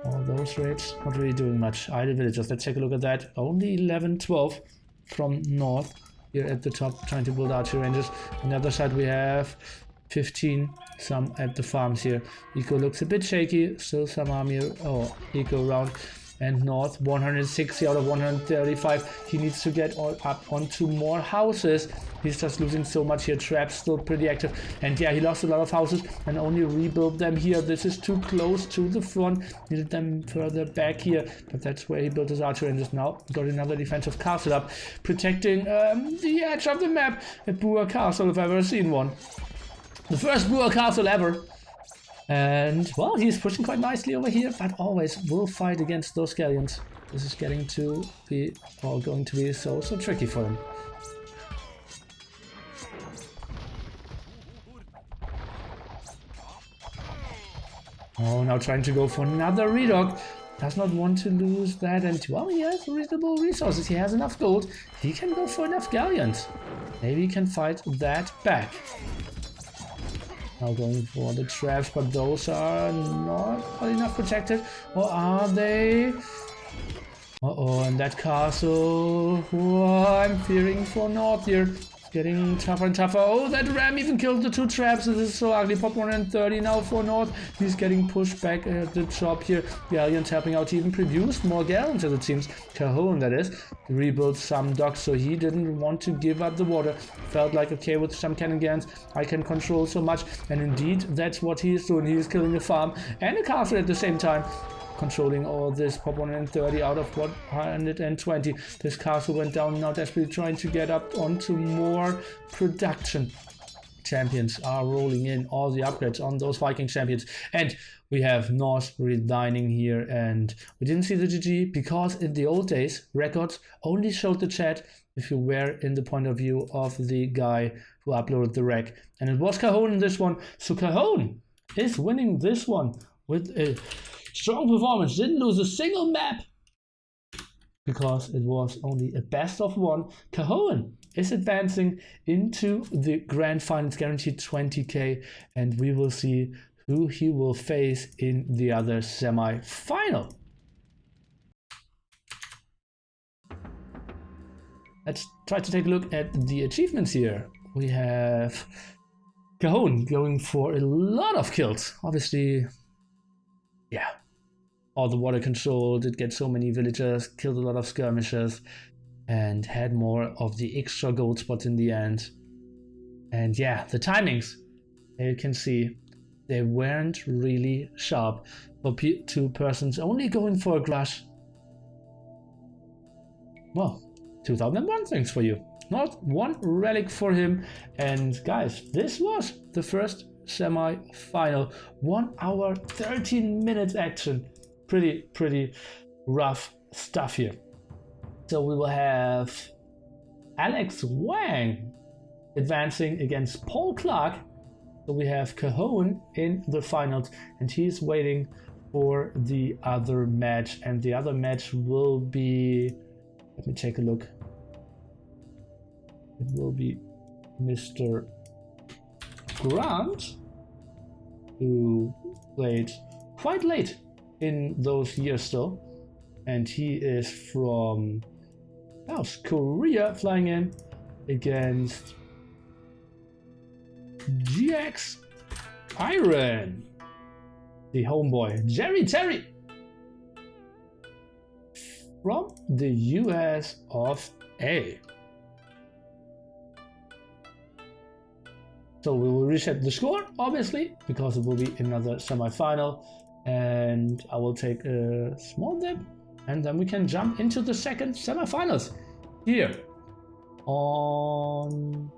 All those raids not really doing much. Idle villagers. Let's take a look at that. Only 11-12 from North here at the top, trying to build archery ranges. On the other side we have 15, some at the farms here. Eco looks a bit shaky. Still some army eco around. And North 160 out of 135. He needs to get up onto more houses. He's just losing so much here. Trap's still pretty active. And yeah, he lost a lot of houses and only rebuilt them here. This is too close to the front. Needed them further back here. But that's where he built his archer and just now got another defensive castle up, protecting the edge of the map. A Boer castle, if I've ever seen one. The first Boer castle ever. And, well, he's pushing quite nicely over here, but always will fight against those galleons. This is getting to be, or going to be so tricky for him. Oh, now trying to go for another redog. Does not want to lose that, and well, he has reasonable resources. He has enough gold. He can go for enough galleons. Maybe he can fight that back. Now going for the traps, but those are not enough protected. Or are they? Uh-oh, and that castle. Oh, I'm fearing for North here. Getting tougher and tougher. Oh, that ram even killed the two traps. This is so ugly. Pop 130 now for North. He's getting pushed back at the top here. Galleons helping out to even produce more galleons, as it seems. Cajon, that is. Rebuilt some docks, so he didn't want to give up the water. Felt like, okay, with some cannon guns, I can control so much. And indeed, that's what he is doing. He is killing a farm and a castle at the same time. Controlling all this. Pop 130 out of 120. This castle went down, now desperately trying to get up onto more production. Champions are rolling in all the upgrades on those Viking champions. And we have Norse resigning here, and we didn't see the GG because in the old days, records only showed the chat if you were in the point of view of the guy who uploaded the rec. And it was Cajon in this one. So Cajon is winning this one with a strong performance. Didn't lose a single map because it was only a best of one. Cajon is advancing into the grand finals, guaranteed 20k, and we will see who he will face in the other semi-final. Let's try to take a look at the achievements here. We have Cajon going for a lot of kills. Obviously, yeah. All the water control, did get so many villagers, killed a lot of skirmishers, and had more of the extra gold spots in the end. And yeah, the timings, you can see, they weren't really sharp for two persons only going for a crush. Well, 2001 things for you. Not one relic for him. And guys, this was the first semi-final. 1 hour, 13 minutes action. Pretty rough stuff here. So we will have Alex Wang advancing against Paul Clark. So we have Cajon in the finals, and he's waiting for the other match. And the other match will be, let me take a look. It will be Mr. Grunt, who played quite late in those years still, and he is from South Korea, flying in against GX Iron, the homeboy Jerry Terry from the US of A. So we will reset the score, obviously, because it will be another semi-final. And I will take a small dip, and then we can jump into the second semi-finals here on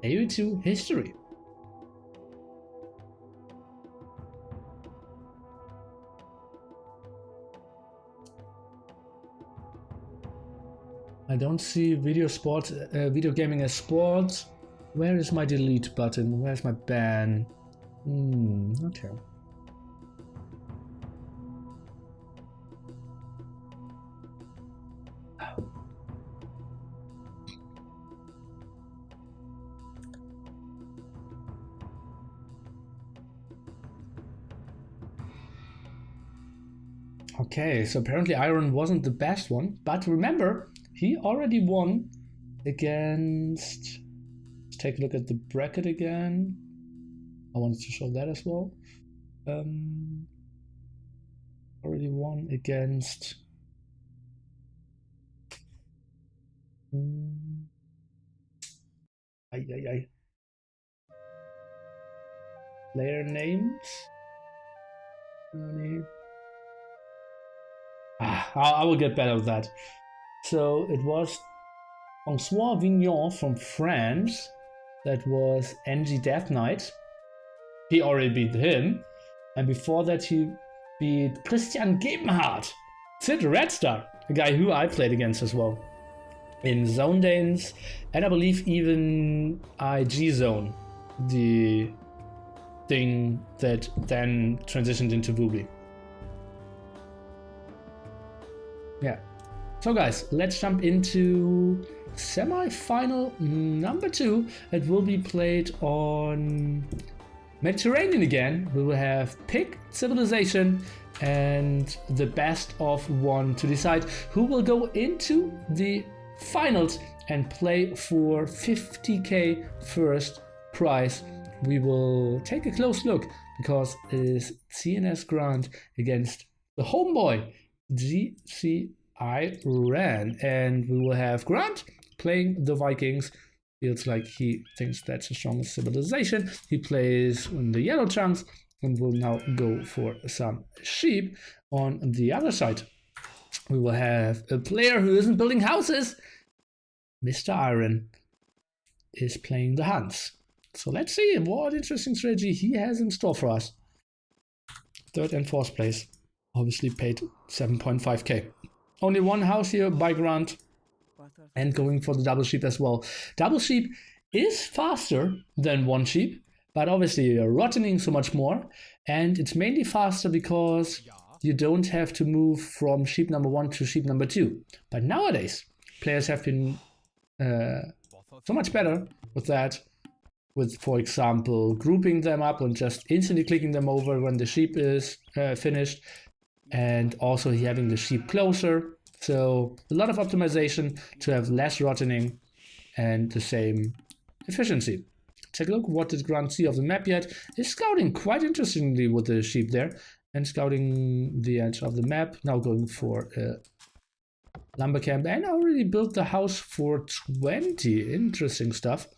AoE2 History. I don't see video gaming as sports. Where is my delete button? Where's my ban? Okay. Okay, so apparently Iron wasn't the best one, but remember, he already won against... Let's take a look at the bracket again. I wanted to show that as well. Already won against Ay, ay, ay. Player names. I will get better at that. So it was François Vignon from France. That was NG Death Knight. He already beat him. And before that, he beat Christian Gebhardt. Sid Redstar, a guy who I played against as well. In Zone Danes, and I believe even IG Zone, the thing that then transitioned into Booby. Yeah. So guys, let's jump into semi-final number 2. It will be played on Mediterranean again. We will have pick civilization and the best of 1 to decide who will go into the finals and play for 50k first prize. We will take a close look because it is CNS Grunt against the homeboy GC Iran, and we will have Grunt playing the Vikings. Feels like he thinks that's the strongest civilization. He plays in the yellow chunks and will now go for some sheep. On the other side, we will have a player who isn't building houses. Mr. Iron is playing the Huns. So let's see what interesting strategy he has in store for us. 3rd and 4th place. Obviously paid 7.5k. Only 1 house here by Grunt. And going for the double sheep as well. Double sheep is faster than 1 sheep, but obviously you're rotting so much more. And it's mainly faster because you don't have to move from sheep number 1 to sheep number 2. But nowadays, players have been so much better with that. With, for example, grouping them up and just instantly clicking them over when the sheep is finished. And also having the sheep closer. So a lot of optimization to have less rotting and the same efficiency. Take a look, what did Grunt see of the map yet? Is scouting quite interestingly with the sheep there. And scouting the edge of the map. Now going for a lumber camp. And already built the house for 20. Interesting stuff.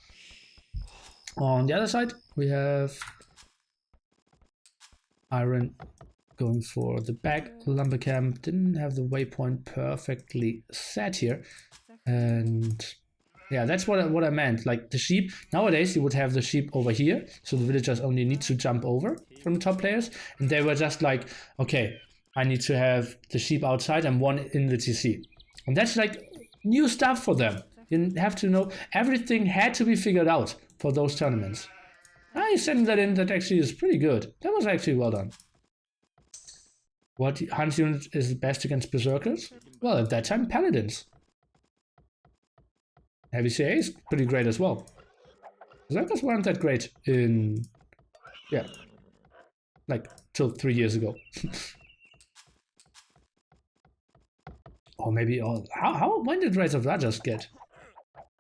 On the other side, we have Iron going for the back. Lumber camp didn't have the waypoint perfectly set here. And yeah, that's what I meant. Like the sheep, nowadays you would have the sheep over here. So the villagers only need to jump over from the top players. And they were just like, okay, I need to have the sheep outside and 1 in the TC. And that's like new stuff for them. You have to know everything had to be figured out for those tournaments. Now you're sending that in, that actually is pretty good. That was actually well done. What Hunt unit is best against Berserkers? Well, at that time, Paladins. Heavy CA is pretty great as well. Berserkers weren't that great in... yeah. Like, till 3 years ago. Or maybe... oh, when did Rise of Rajas get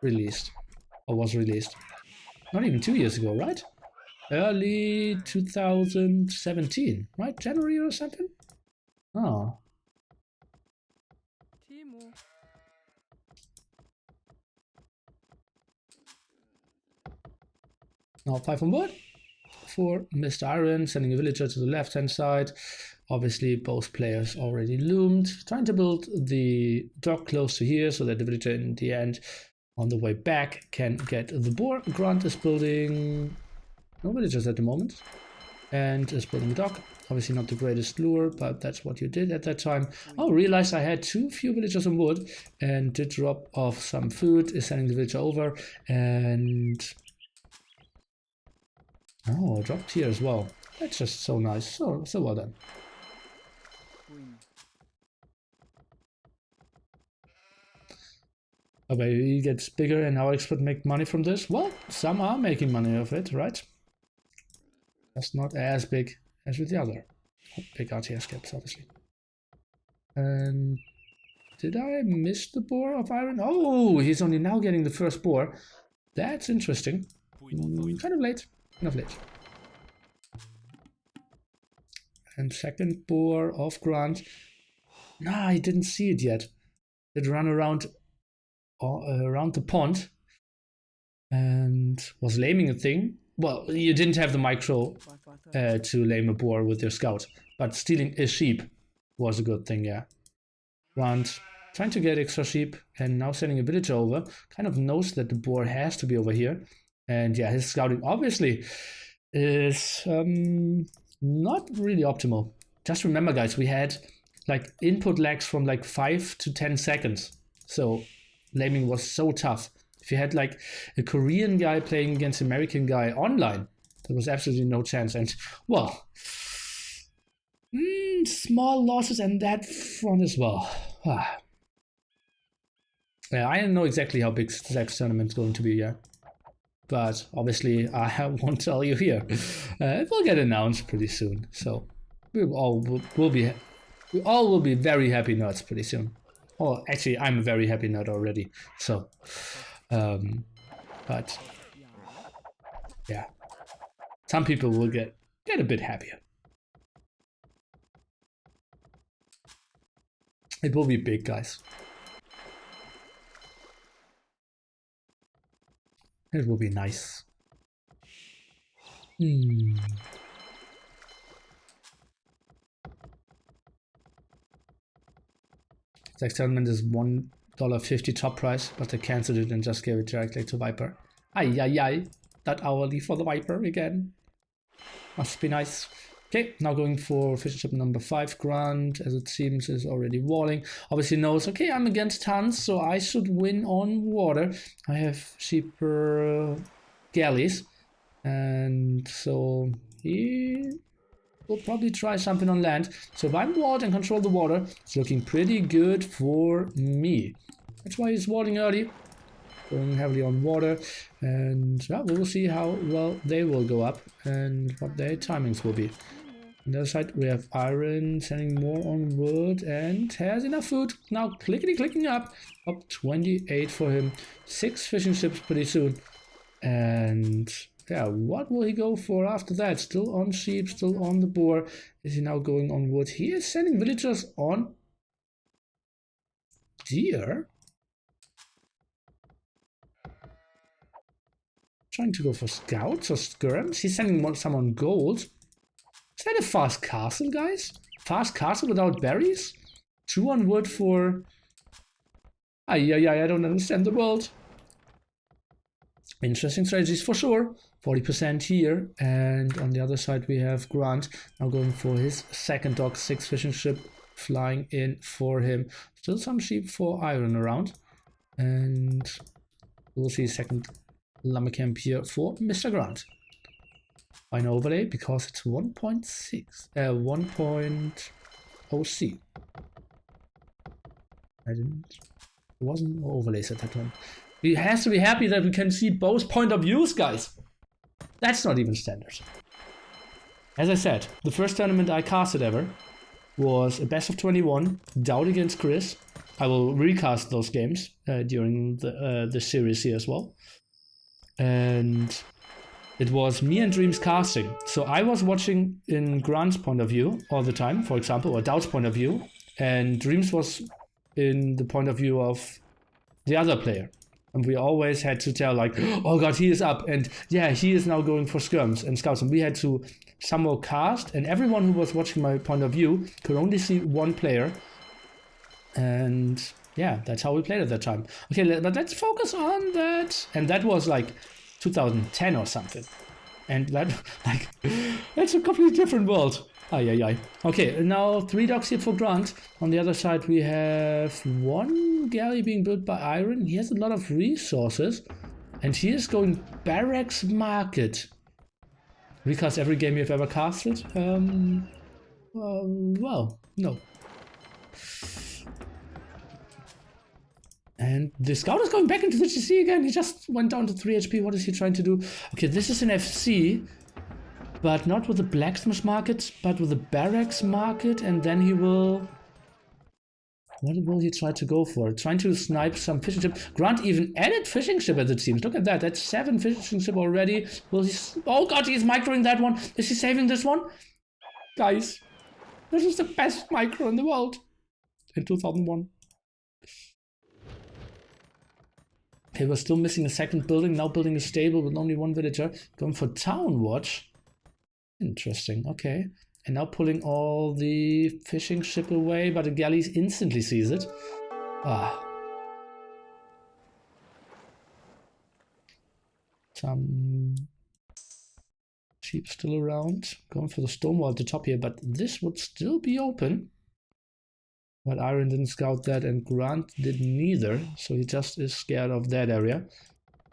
released? Or was released? Not even 2 years ago, right? Early 2017, right? January or something? Oh. Now 5 on board for Mr. Iron, sending a villager to the left-hand side. Obviously, both players already loomed. Trying to build the dock close to here so that the villager in the end, on the way back, can get the boar. Grunt is building no villagers at the moment. And is building a dock. Obviously not the greatest lure, but that's what you did at that time. Oh, realized I had too few villagers on wood and did drop off some food, is sending the villager over, and oh, dropped here as well. That's just so nice. So well done. Okay, he gets bigger and our expert make money from this. Well, some are making money of it, right? That's not as big as with the other big RTS caps, obviously. And did I miss the boar of Iron? Oh, he's only now getting the first boar. That's interesting. Kind of late. Kind of late. And second boar of Grunt. Nah, I didn't see it yet. It ran around around the pond and was laming a thing. Well, you didn't have the micro to lame a boar with your scout, but stealing a sheep was a good thing, yeah. Grunt trying to get extra sheep and now sending a villager over. Kind of knows that the boar has to be over here. And yeah, his scouting obviously is not really optimal. Just remember, guys, we had like input lags from like 5 to 10 seconds. So laming was so tough. If you had like a Korean guy playing against an American guy online, there was absolutely no chance. And well, small losses and that front as well. Yeah, I don't know exactly how big the next tournament is going to be yet. But obviously I won't tell you here. It will get announced pretty soon. So we all will be very happy nerds pretty soon. Oh, actually, I'm a very happy nerd already. So, but yeah, some people will get a bit happier. It will be big, guys. It will be nice. Next tournament is $1.50 top price, but they cancelled it and just gave it directly to Viper. Ay. That hourly for the Viper again. Must be nice. Okay, now going for fishing ship number 5. Grunt, as it seems, is already walling. Obviously knows, okay, I'm against tons, so I should win on water. I have cheaper galleys. And so he will probably try something on land. So if I'm walled and control the water, it's looking pretty good for me. That's why he's walling early. Going heavily on water, and well, we will see how well they will go up and what their timings will be. On the other side, we have Iron sending more on wood and has enough food. Now clicking up 28 for him. 6 fishing ships pretty soon. And yeah, what will he go for after that? Still on sheep, still on the boar. Is he now going on wood? He is sending villagers on deer. Trying to go for scouts or skirms. He's sending some on gold. Is that a fast castle, guys? Fast castle without berries? 2 on wood for... I don't understand the world. Interesting strategies for sure. 40% here. And on the other side we have Grunt now going for his second dock. 6 fishing ship flying in for him. Still some sheep for Iron around. And we'll see second Kmkm here for Mr. Grunt. An overlay because it's 1.6, 1.0C. It wasn't overlays at that one. We have to be happy that we can see both point of views, guys. That's not even standard. As I said, the first tournament I casted ever was a best of 21, DauT against Chris. I will recast those games during the series here as well. And it was me and Dreams casting. So I was watching in Grunt's point of view all the time, for example, or DauT's point of view. And Dreams was in the point of view of the other player. And we always had to tell like, oh god, he is up. And yeah, he is now going for skirms and scouts. And we had to somehow cast. And everyone who was watching my point of view could only see one player. And yeah, that's how we played at that time. Okay, but let's focus on that. And that was like 2010 or something. And that, like, that's a completely different world. Ay. Okay, now 3 docks here for Grunt. On the other side, we have 1 galley being built by Iron. He has a lot of resources. And he is going Barracks Market. Recast every game you've ever casted? Well, no. And the scout is going back into the GC again. He just went down to 3 HP. What is he trying to do? Okay, this is an FC, but not with the blacksmith market, but with the barracks market. And then he will... What will he try to go for? Trying to snipe some fishing ship. Grunt even added fishing ship as it seems. Look at that. That's 7 fishing ship already. Will he... Oh god, he's microing that one. Is he saving this one? Guys, this is the best micro in the world. In 2001. He was still missing a second building, now building a stable with only one villager. Going for town watch. Interesting, okay. And now pulling all the fishing ship away, but the galley instantly sees it. Ah. Some sheep still around. Going for the stone wall at the top here, but this would still be open. But Iron didn't scout that, and Grunt did neither, so he just is scared of that area.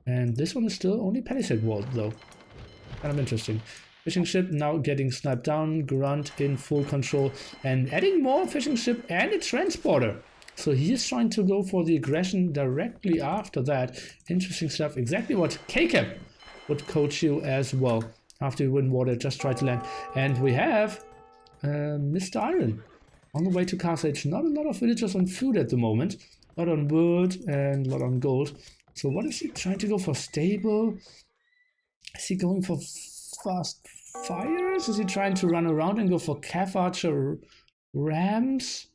And this one is still only palisade walled, though. Kind of interesting. Fishing ship now getting sniped down, Grunt in full control, and adding more fishing ship and a transporter. So he is trying to go for the aggression directly after that. Interesting stuff. Exactly what Kkab would coach you as well. After you win water, just try to land. And we have Mr. Iron. On the way to Castle Age, not a lot of villagers on food at the moment. A lot on wood and a lot on gold. So what is he trying to go for? Stable? Is he going for fast fires? Is he trying to run around and go for calf archer rams?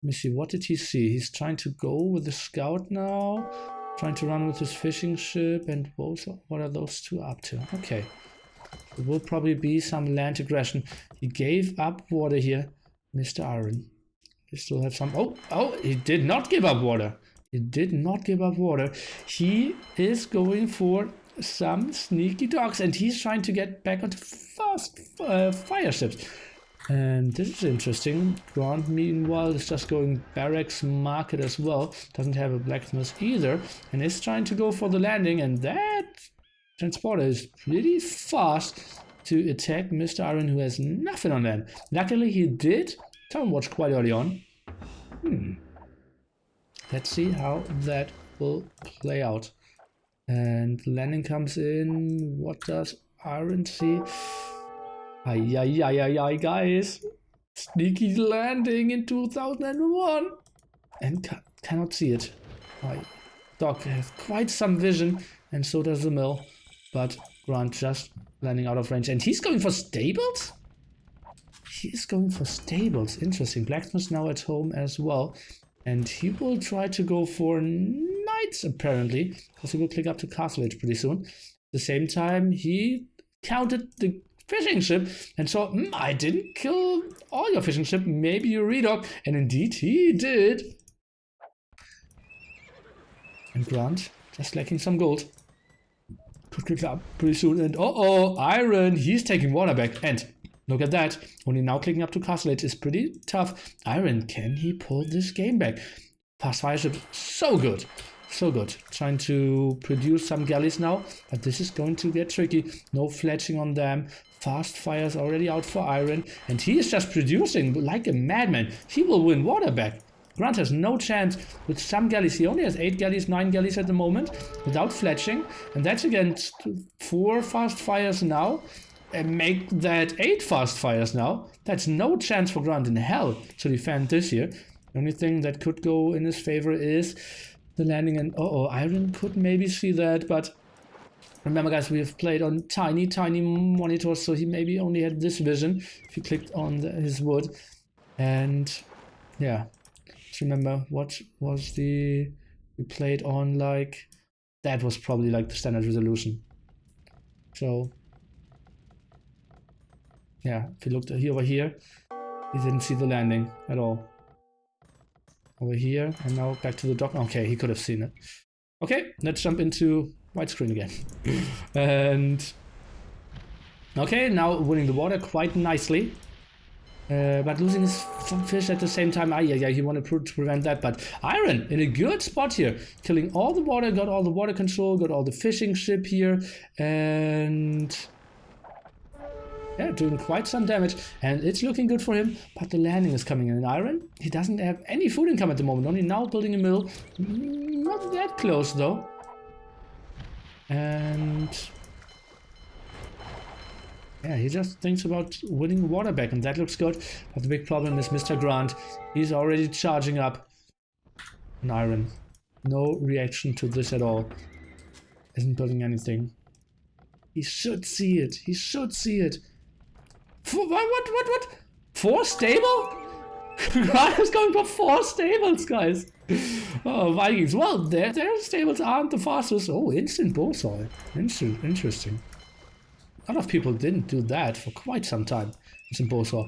Let me see, what did he see? He's trying to go with the scout now. Trying to run with his fishing ship. And what are those two up to? Okay. There will probably be some land aggression. He gave up water here. Mr. Iron. We still have some... Oh, he did not give up water. He did not give up water. He is going for some sneaky dogs, and he's trying to get back onto fast fire ships. And this is interesting. Grunt, meanwhile, is just going barracks market as well. Doesn't have a blacksmith either, and is trying to go for the landing, and that transporter is pretty fast to attack Mr. Iron, who has nothing on land. Luckily, he did town watch quite early on. Let's see how that will play out. And landing comes in. What does Iron see? Ay, guys. Sneaky landing in 2001. And cannot see it. Dog has quite some vision, and so does the mill. But Grunt just landing out of range. And he's going for stables? He's going for stables. Interesting. Blacksmith now at home as well. And he will try to go for knights, apparently. Because he will click up to Castle Age pretty soon. At the same time, he counted the fishing ship and saw, I didn't kill all your fishing ship. Maybe you redog. And indeed, he did. And Grunt just lacking some gold. Could click up pretty soon. And Iron, he's taking water back. And look at that. Only now clicking up to Castle Age is pretty tough. Iron, can he pull this game back? Fast fire ship, so good. So good. Trying to produce some galleys now. But this is going to get tricky. No fletching on them. Fast fire is already out for Iron. And he is just producing like a madman. He will win water back. Grunt has no chance with some galleys. He only has 8 galleys, 9 galleys at the moment without fletching. And that's against 4 fast fires now. And make that 8 fast fires now. That's no chance for Grunt in hell to defend this here. The only thing that could go in his favor is the landing. And Iron could maybe see that. But remember, guys, we've played on tiny monitors. So he maybe only had this vision if he clicked on his wood. And yeah. Remember what was we played on, like that was probably like the standard resolution. So yeah, if you looked over here, he didn't see the landing at all. Over here, and now back to the dock. Okay, he could have seen it. Okay, let's jump into widescreen again. And okay, now winning the water quite nicely. But losing his fish at the same time. He wanted to prevent that. But Iron in a good spot here. Killing all the water, got all the water control, got all the fishing ship here. And yeah, doing quite some damage. And it's looking good for him. But the landing is coming in. Iron, he doesn't have any food income at the moment. Only now building a mill. Not that close though. And yeah, he just thinks about winning water back, and that looks good. But the big problem is Mr. Grunt. He's already charging up. And Iron, no reaction to this at all. Isn't building anything. He should see it. He should see it. What? 4 stable? Grunt is going for 4 stables, guys. Oh, Vikings. Well, their stables aren't the fastest. Oh, instant bullseye. Interesting. A lot of people didn't do that for quite some time. Instant bullseye.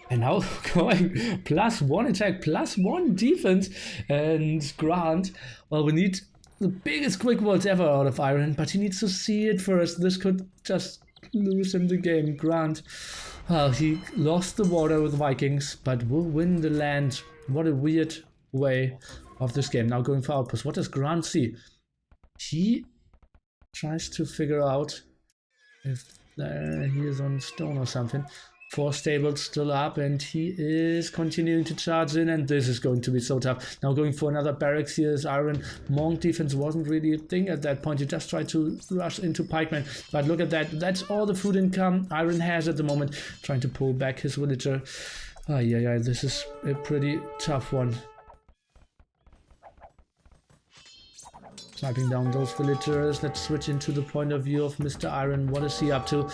And now going +1 attack, +1 defense. And Grunt, well, we need the biggest quick words ever out of Iron, but he needs to see it first. This could just lose him the game. Grunt, well, he lost the water with the Vikings, but will win the land. What a weird way of this game. Now going for outpost. What does Grunt see? He tries to figure out if he is on stone or something. 4 stables still up, and he is continuing to charge in, and this is going to be so tough. Now going for another barracks here is Iron. Monk defense wasn't really a thing at that point. He just tried to rush into pikemen, but look at that. That's all the food income Iron has at the moment, trying to pull back his villager. Yeah, this is a pretty tough one. Sniping down those villagers. Let's switch into the point of view of Mr. Iron. What is he up to?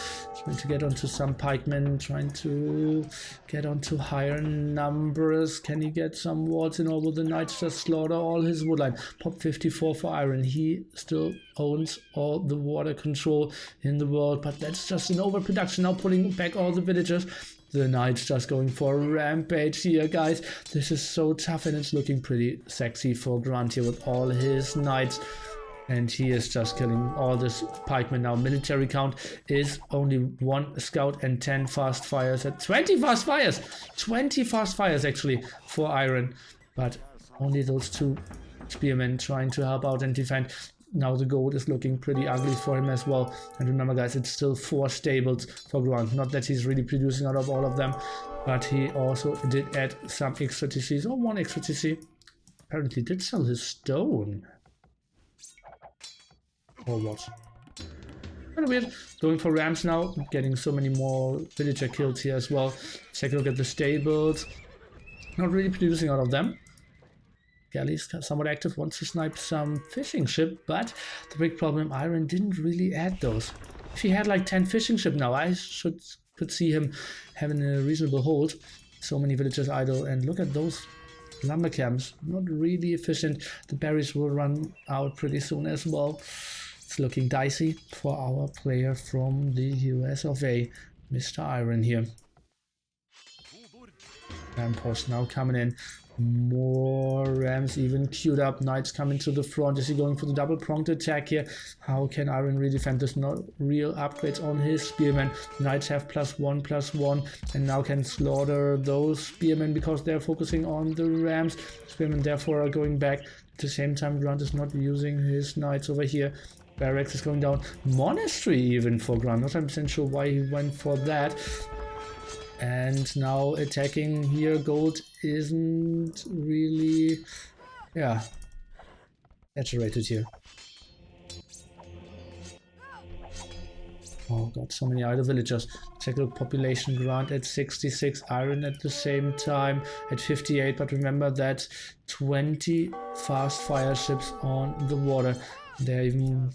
Trying to get onto some pikemen, trying to get onto higher numbers. Can he get some wards in, or will the knights just slaughter all his woodline? Pop 54 for Iron. He still owns all the water control in the world, but that's just an overproduction. Now pulling back all the villagers. The knights just going for a rampage here, guys. This is so tough, and it's looking pretty sexy for Grunt here with all his knights. And he is just killing all this pikemen now. Military count is only 1 scout and 10 fast fires. 20 fast fires! 20 fast fires actually for Iron. But only those 2 spearmen trying to help out and defend. Now the gold is looking pretty ugly for him as well. And remember, guys, it's still 4 stables for Grunt. Not that he's really producing out of all of them, but he also did add some extra TCs, or 1 extra TC. Apparently did sell his stone. Or what? Kind of weird. Going for ramps now, getting so many more villager kills here as well. Take a look at the stables. Not really producing out of them. Galleys somewhat active, wants to snipe some fishing ship, but the big problem, Iron didn't really add those. If he had like 10 fishing ship now, I could see him having a reasonable hold. So many villagers idle, and look at those lumber camps, not really efficient. The berries will run out pretty soon as well. It's looking dicey for our player from the US of A, Mr. Iron here. Rampost now coming in. More rams even queued up. Knights coming to the front. Is he going for the double pronged attack here? How can Iron really defend? There's no real upgrades on his spearmen. Knights have +1/+1, and now can slaughter those spearmen because they're focusing on the rams. Spearmen therefore are going back. At the same time, Grunt is not using his knights over here. Barracks is going down. Monastery even for Grunt. Not 100% sure why he went for that. And now attacking here, gold isn't really, saturated here. Oh god, so many idle villagers. Check out population. Grunt at 66, Iron at the same time at 58, but remember that 20 fast fire ships on the water. They're even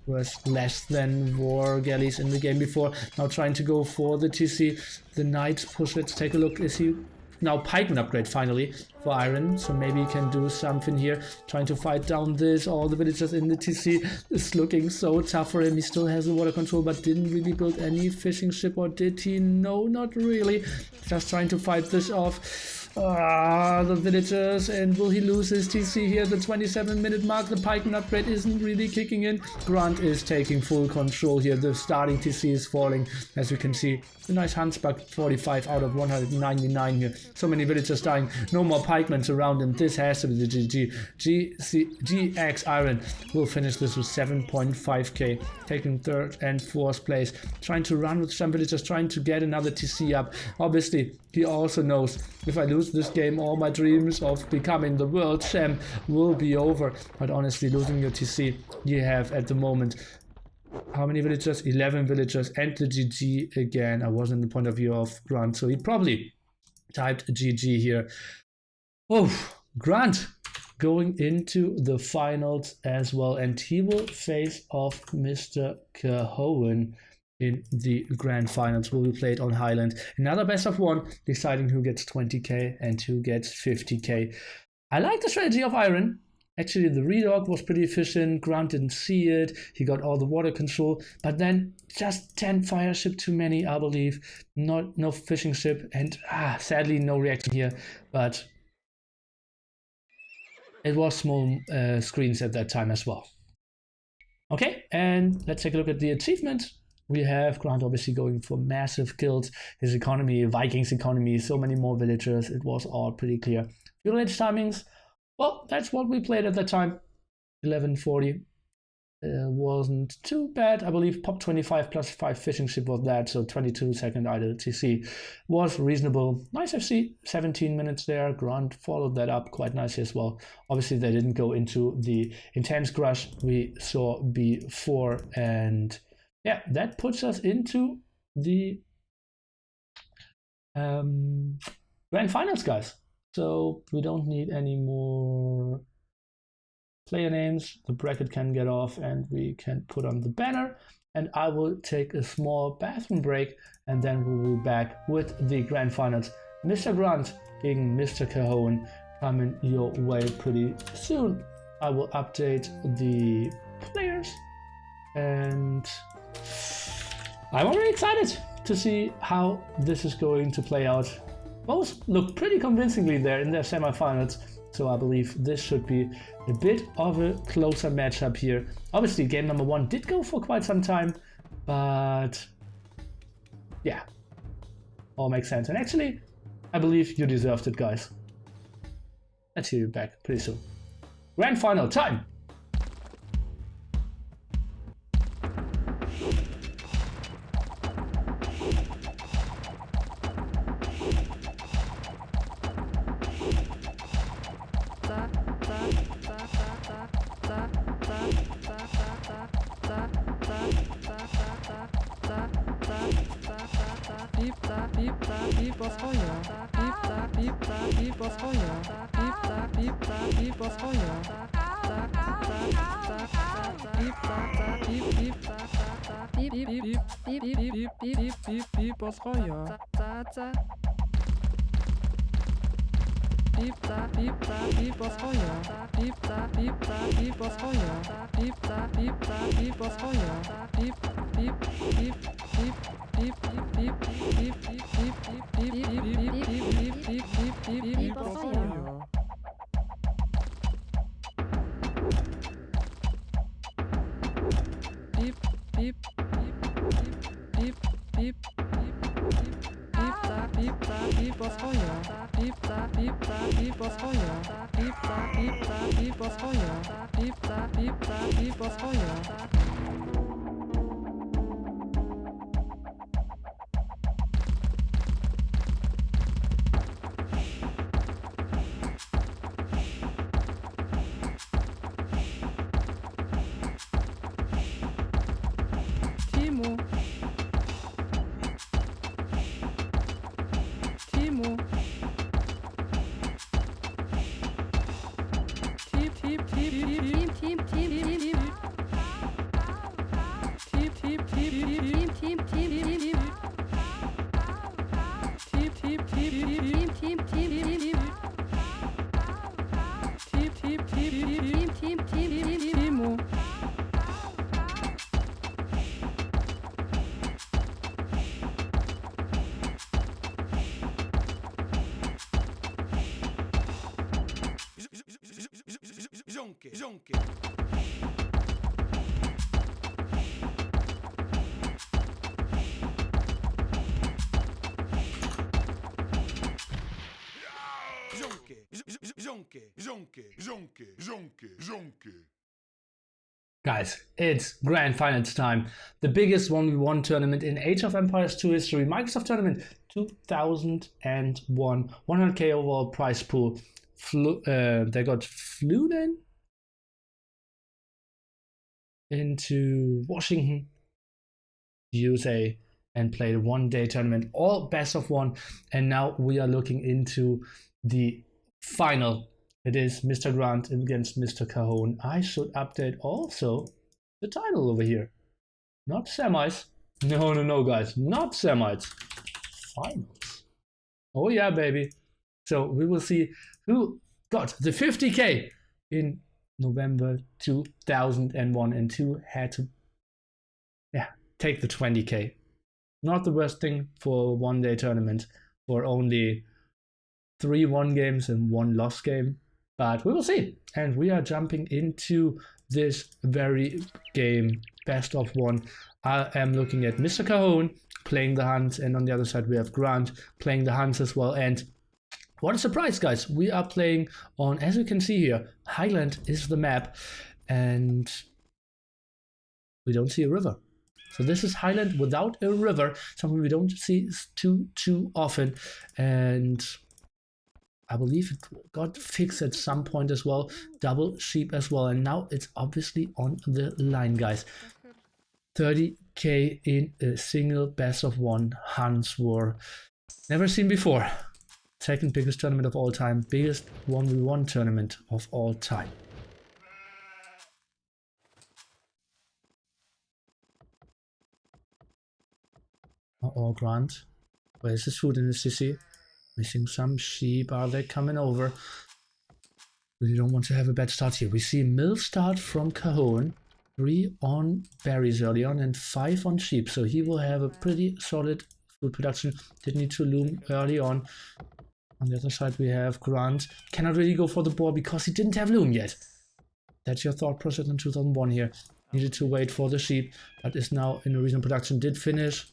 was less than war galleys in the game before. Now trying to go for the TC. The knights push. Let's take a look. Is he now pikeman upgrade finally for Iron? So maybe he can do something here. Trying to fight down this. All the villagers in the TC is looking so tough for him. He still has the water control, but didn't really build any fishing ship, or did he? No, not really. Just trying to fight this off. The villagers, and will he lose his TC here at the 27-minute mark? The pikeman upgrade isn't really kicking in. Grunt is taking full control here. The starting TC is falling, as we can see. A nice Huntsback, 45 out of 199 here. So many villagers dying. No more pikemen around him. This has to be the GG. GX Iron will finish this with 7.5k, taking 3rd and 4th place. Trying to run with some villagers, trying to get another TC up. Obviously, he also knows, if I lose this game, all my dreams of becoming the world champ will be over. But honestly, losing your TC you have at the moment. How many villagers? 11 villagers, and the GG again. I wasn't in the point of view of Grunt, so he probably typed GG here. Oh, Grunt going into the finals as well, and he will face off Mr. Koven. in the grand finals will be played on Highland. Another best of one, deciding who gets 20k and who gets 50k. I like the strategy of Iron. Actually, the redog was pretty efficient. Grunt didn't see it. He got all the water control. But then just 10 fire ship too many, I believe. No fishing ship. And sadly, no reaction here. But it was small screens at that time as well. Okay, and let's take a look at the achievement. We have Grunt obviously going for massive kills. His economy, Vikings economy, so many more villagers. It was all pretty clear. Village timings, well, that's what we played at the time. 1140 wasn't too bad. I believe pop 25 plus 5 fishing ship was that, so 22-second idle TC was reasonable. Nice FC, 17 minutes there. Grunt followed that up quite nicely as well. Obviously, they didn't go into the intense crush we saw before, and yeah, that puts us into the grand finals, guys. So we don't need any more player names. The bracket can get off and we can put on the banner, and I will take a small bathroom break and then we'll be back with the grand finals. Mr. Grunt being Mr. Cajon coming your way pretty soon. I will update the players, and I'm already excited to see how this is going to play out. Both look pretty convincingly there in their semifinals, so I believe this should be a bit of a closer matchup here. Obviously, game number 1 did go for quite some time, but yeah, all makes sense. And actually, I believe you deserved it, guys. Let's see you back pretty soon. Grand final time! Guys, it's grand finals time. The biggest 1v1 tournament in Age of Empires 2 history. Microsoft Tournament 2001. 100k overall prize pool. They got flown into Washington, USA, and played a one-day tournament. All best of one. And now we are looking into the final. It is Mr. Grunt against Mr. Cajon. I should update also the title over here. Not semis, No, no, no, guys. Not semis. Finals. Oh, yeah, baby. So we will see who got the 50K in November 2001 and who had to take the 20K. Not the worst thing for a one-day tournament for only 3 won games and 1 loss game. But we will see. And we are jumping into this very game, best of 1. I am looking at Mr. Cajon playing the Hunt, and on the other side we have Grunt playing the Hunts as well. And what a surprise, guys. We are playing on, as you can see here, Highland is the map, and we don't see a river. So this is Highland without a river, something we don't see too often. And I believe it got fixed at some point as well. Double sheep as well. And now it's obviously on the line, guys. 30K in a single best of 1 Hunts war. Never seen before. Second biggest tournament of all time. Biggest 1v1 tournament of all time. Uh-oh, Grunt. Where's his food in his CC? Missing some sheep. Are they coming over? We don't want to have a bad start here. We see mill start from Cajon. 3 on berries early on and 5 on sheep. So he will have a pretty solid food production. Did need to loom early on. On the other side we have Grunt. Cannot really go for the boar because he didn't have loom yet. That's your thought process in 2001 here. Needed to wait for the sheep, but is now in a reasonable production. Did finish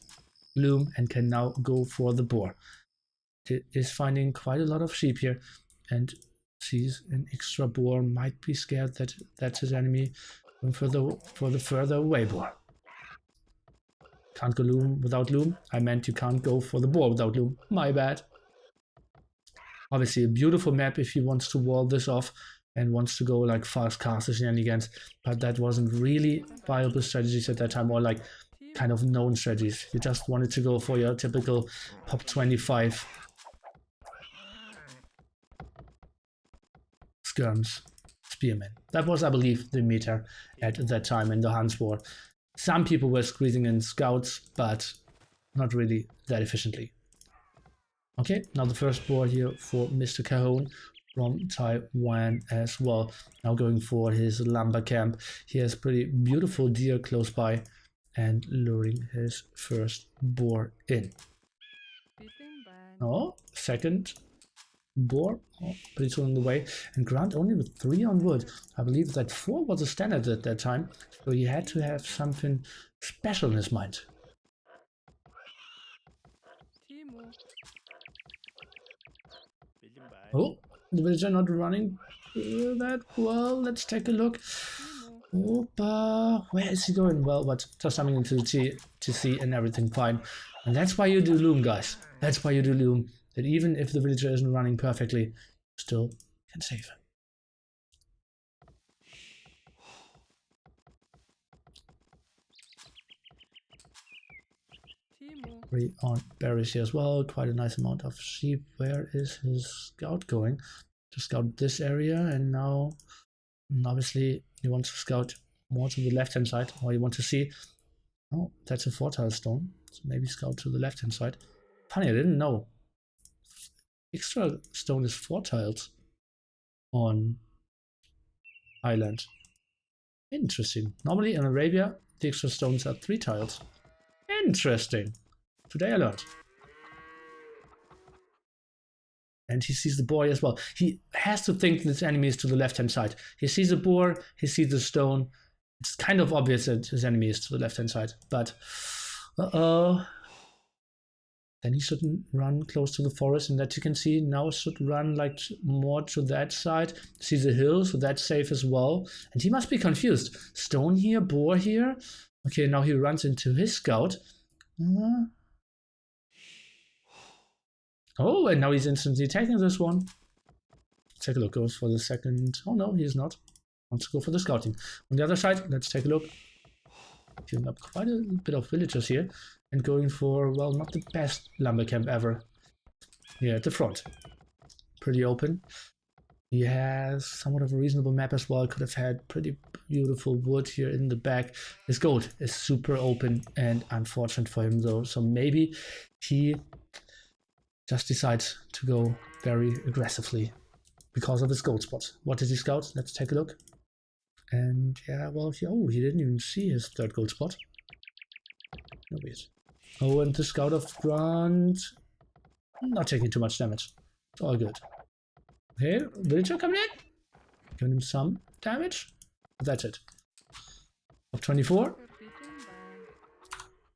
loom and can now go for the boar. Is finding quite a lot of sheep here and sees an extra boar. Might be scared that that's his enemy. Going for the further away boar. Can't go loom without loom. I meant you can't go for the boar without loom. My bad. Obviously a beautiful map if he wants to wall this off and wants to go like fast caster shenanigans, but that wasn't really viable strategies at that time, or like kind of known strategies. You just wanted to go for your typical pop 25 skirms spearmen. That was, I believe, the meta at that time in the Hunts war. Some people were squeezing in scouts, but not really that efficiently. Okay, now the first board here for Mr. Cajon from Taiwan as well. Now going for his lumber camp. He has pretty beautiful deer close by and luring his first boar in. Oh, second boar, pretty soon on the way. And Grunt only with 3 on wood. I believe that 4 was a standard at that time, so he had to have something special in his mind. Oh, the villager not running that well. Let's take a look. Opa, where is he going? Well, but just coming into the TC and everything fine. And that's why you do loom, guys. That's why you do loom. That even if the villager isn't running perfectly, still can save him. 3 on berries here as well. Quite a nice amount of sheep. Where is his scout going? To scout this area, and now obviously he wants to scout more to the left hand side, or you want to see. Oh, that's a 4-tile stone. So maybe scout to the left hand side. Funny, I didn't know. Extra stone is 4 tiles on Island. Interesting. Normally in Arabia, the extra stones are 3 tiles. Interesting. Today I learned. And he sees the boar as well. He has to think this enemy is to the left-hand side. He sees a boar, he sees the stone. It's kind of obvious that his enemy is to the left-hand side. But, then he shouldn't run close to the forest. And that you can see now should run like more to that side. Sees a hill, so that's safe as well. And he must be confused. Stone here, boar here. Okay, now he runs into his scout. Oh, and now he's instantly taking this one. Let's take a look. Goes for the second. Oh no, he's not. Wants to go for the scouting. On the other side, let's take a look. Queuing up quite a bit of villagers here. And going for, well, not the best lumber camp ever. Here at the front. Pretty open. He has somewhat of a reasonable map as well. Could have had pretty beautiful wood here in the back. His gold is super open and unfortunate for him though. So maybe he just decides to go very aggressively because of his gold spot. What did he scout? Let's take a look. And yeah, well, he didn't even see his third gold spot. No weird. Oh, and the scout of Grunt not taking too much damage. It's all good. Okay, villager coming in. Giving him some damage. That's it. Pop 24.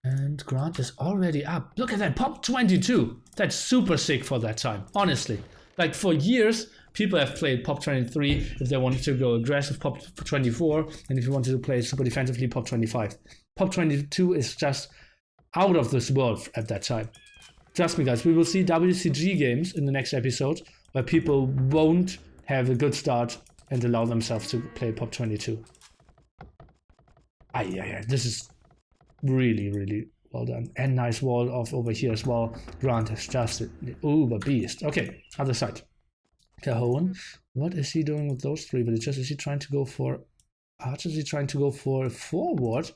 And Grunt is already up. Look at that, pop 22. That's super sick for that time, honestly. Like for years, people have played pop 23 if they wanted to go aggressive, pop 24, and if you wanted to play super defensively, pop 25. Pop 22 is just out of this world at that time. Trust me, guys, we will see WCG games in the next episode where people won't have a good start and allow themselves to play pop 22. This is really, really well done. And nice wall off over here as well. Grunt is just an uber beast. Okay, other side. Cajon, what is he doing with those three villagers? Is he trying to go for archers? Is he trying to go for forward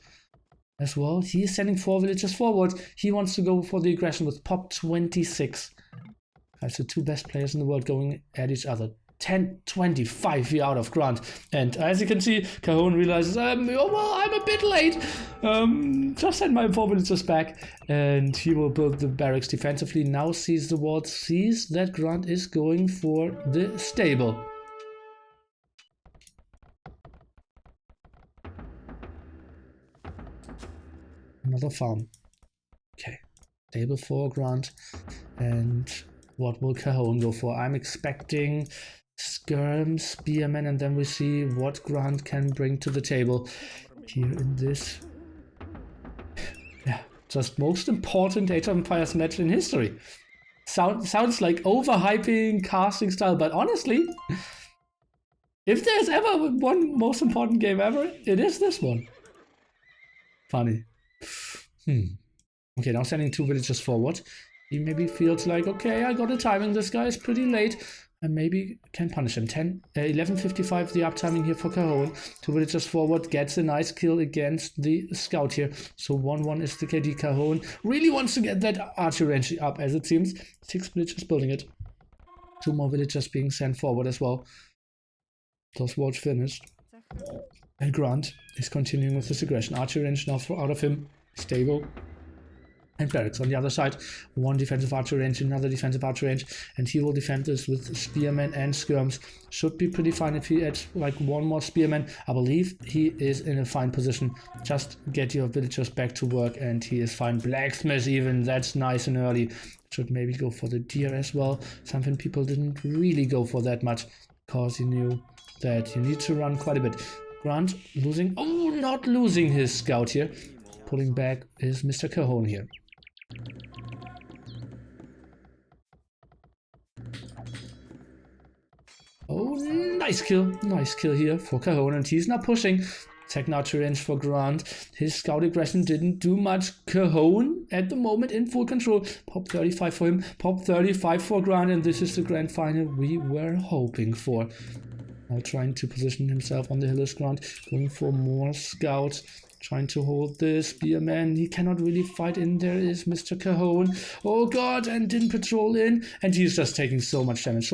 as well? He is sending 4 villagers forward. He wants to go for the aggression with pop 26. That's the 2 best players in the world going at each other. 10-25 here out of Grunt. And as you can see, Cajon realizes, I'm a bit late. Just send my 4 villagers back. And he will build the barracks defensively. Now sees the ward, sees that Grunt is going for the stable. Another farm. Okay. Stable for Grunt. And what will Cajon go for? I'm expecting skirm, spearmen, and then we see what Grunt can bring to the table here in this, yeah, just most important Age of Empires match in history. Sounds like overhyping casting style, but honestly, if there's ever one most important game ever, it is this one. Funny. Okay, now sending 2 villagers forward. He maybe feels like, okay, I got a timing, this guy is pretty late, and maybe can punish him. 11:55 the uptiming here for Cajon. 2 villagers forward, gets a nice kill against the scout here. So 1-1 is the KD. Cajon really wants to get that archery range up, as it seems. 6 villagers building it. 2 more villagers being sent forward as well. Those walls finished. And Grunt is continuing with this aggression. Archery range now out of him. Stable. And barracks on the other side. 1 defensive archer range, another defensive archer range, and he will defend this with spearmen and skirms. Should be pretty fine if he adds like 1 more spearman. I believe he is in a fine position. Just get your villagers back to work and he is fine. Blacksmith even, that's nice and early. Should maybe go for the deer as well. Something people didn't really go for that much because he knew that you need to run quite a bit. Grunt losing, oh, not losing his scout here. Pulling back is Mr. Cajon here. Oh, nice kill here for Cajon, and he's not pushing. Second archer range for Grunt. His scout aggression didn't do much. Cajon at the moment in full control. Pop 35 for him, pop 35 for Grunt, and this is the grand final we were hoping for. Now trying to position himself on the hill is Grunt, going for more scouts. Trying to hold the spearman. He cannot really fight in. There is Mr. Cajon. Oh god, and didn't patrol in. And he's just taking so much damage.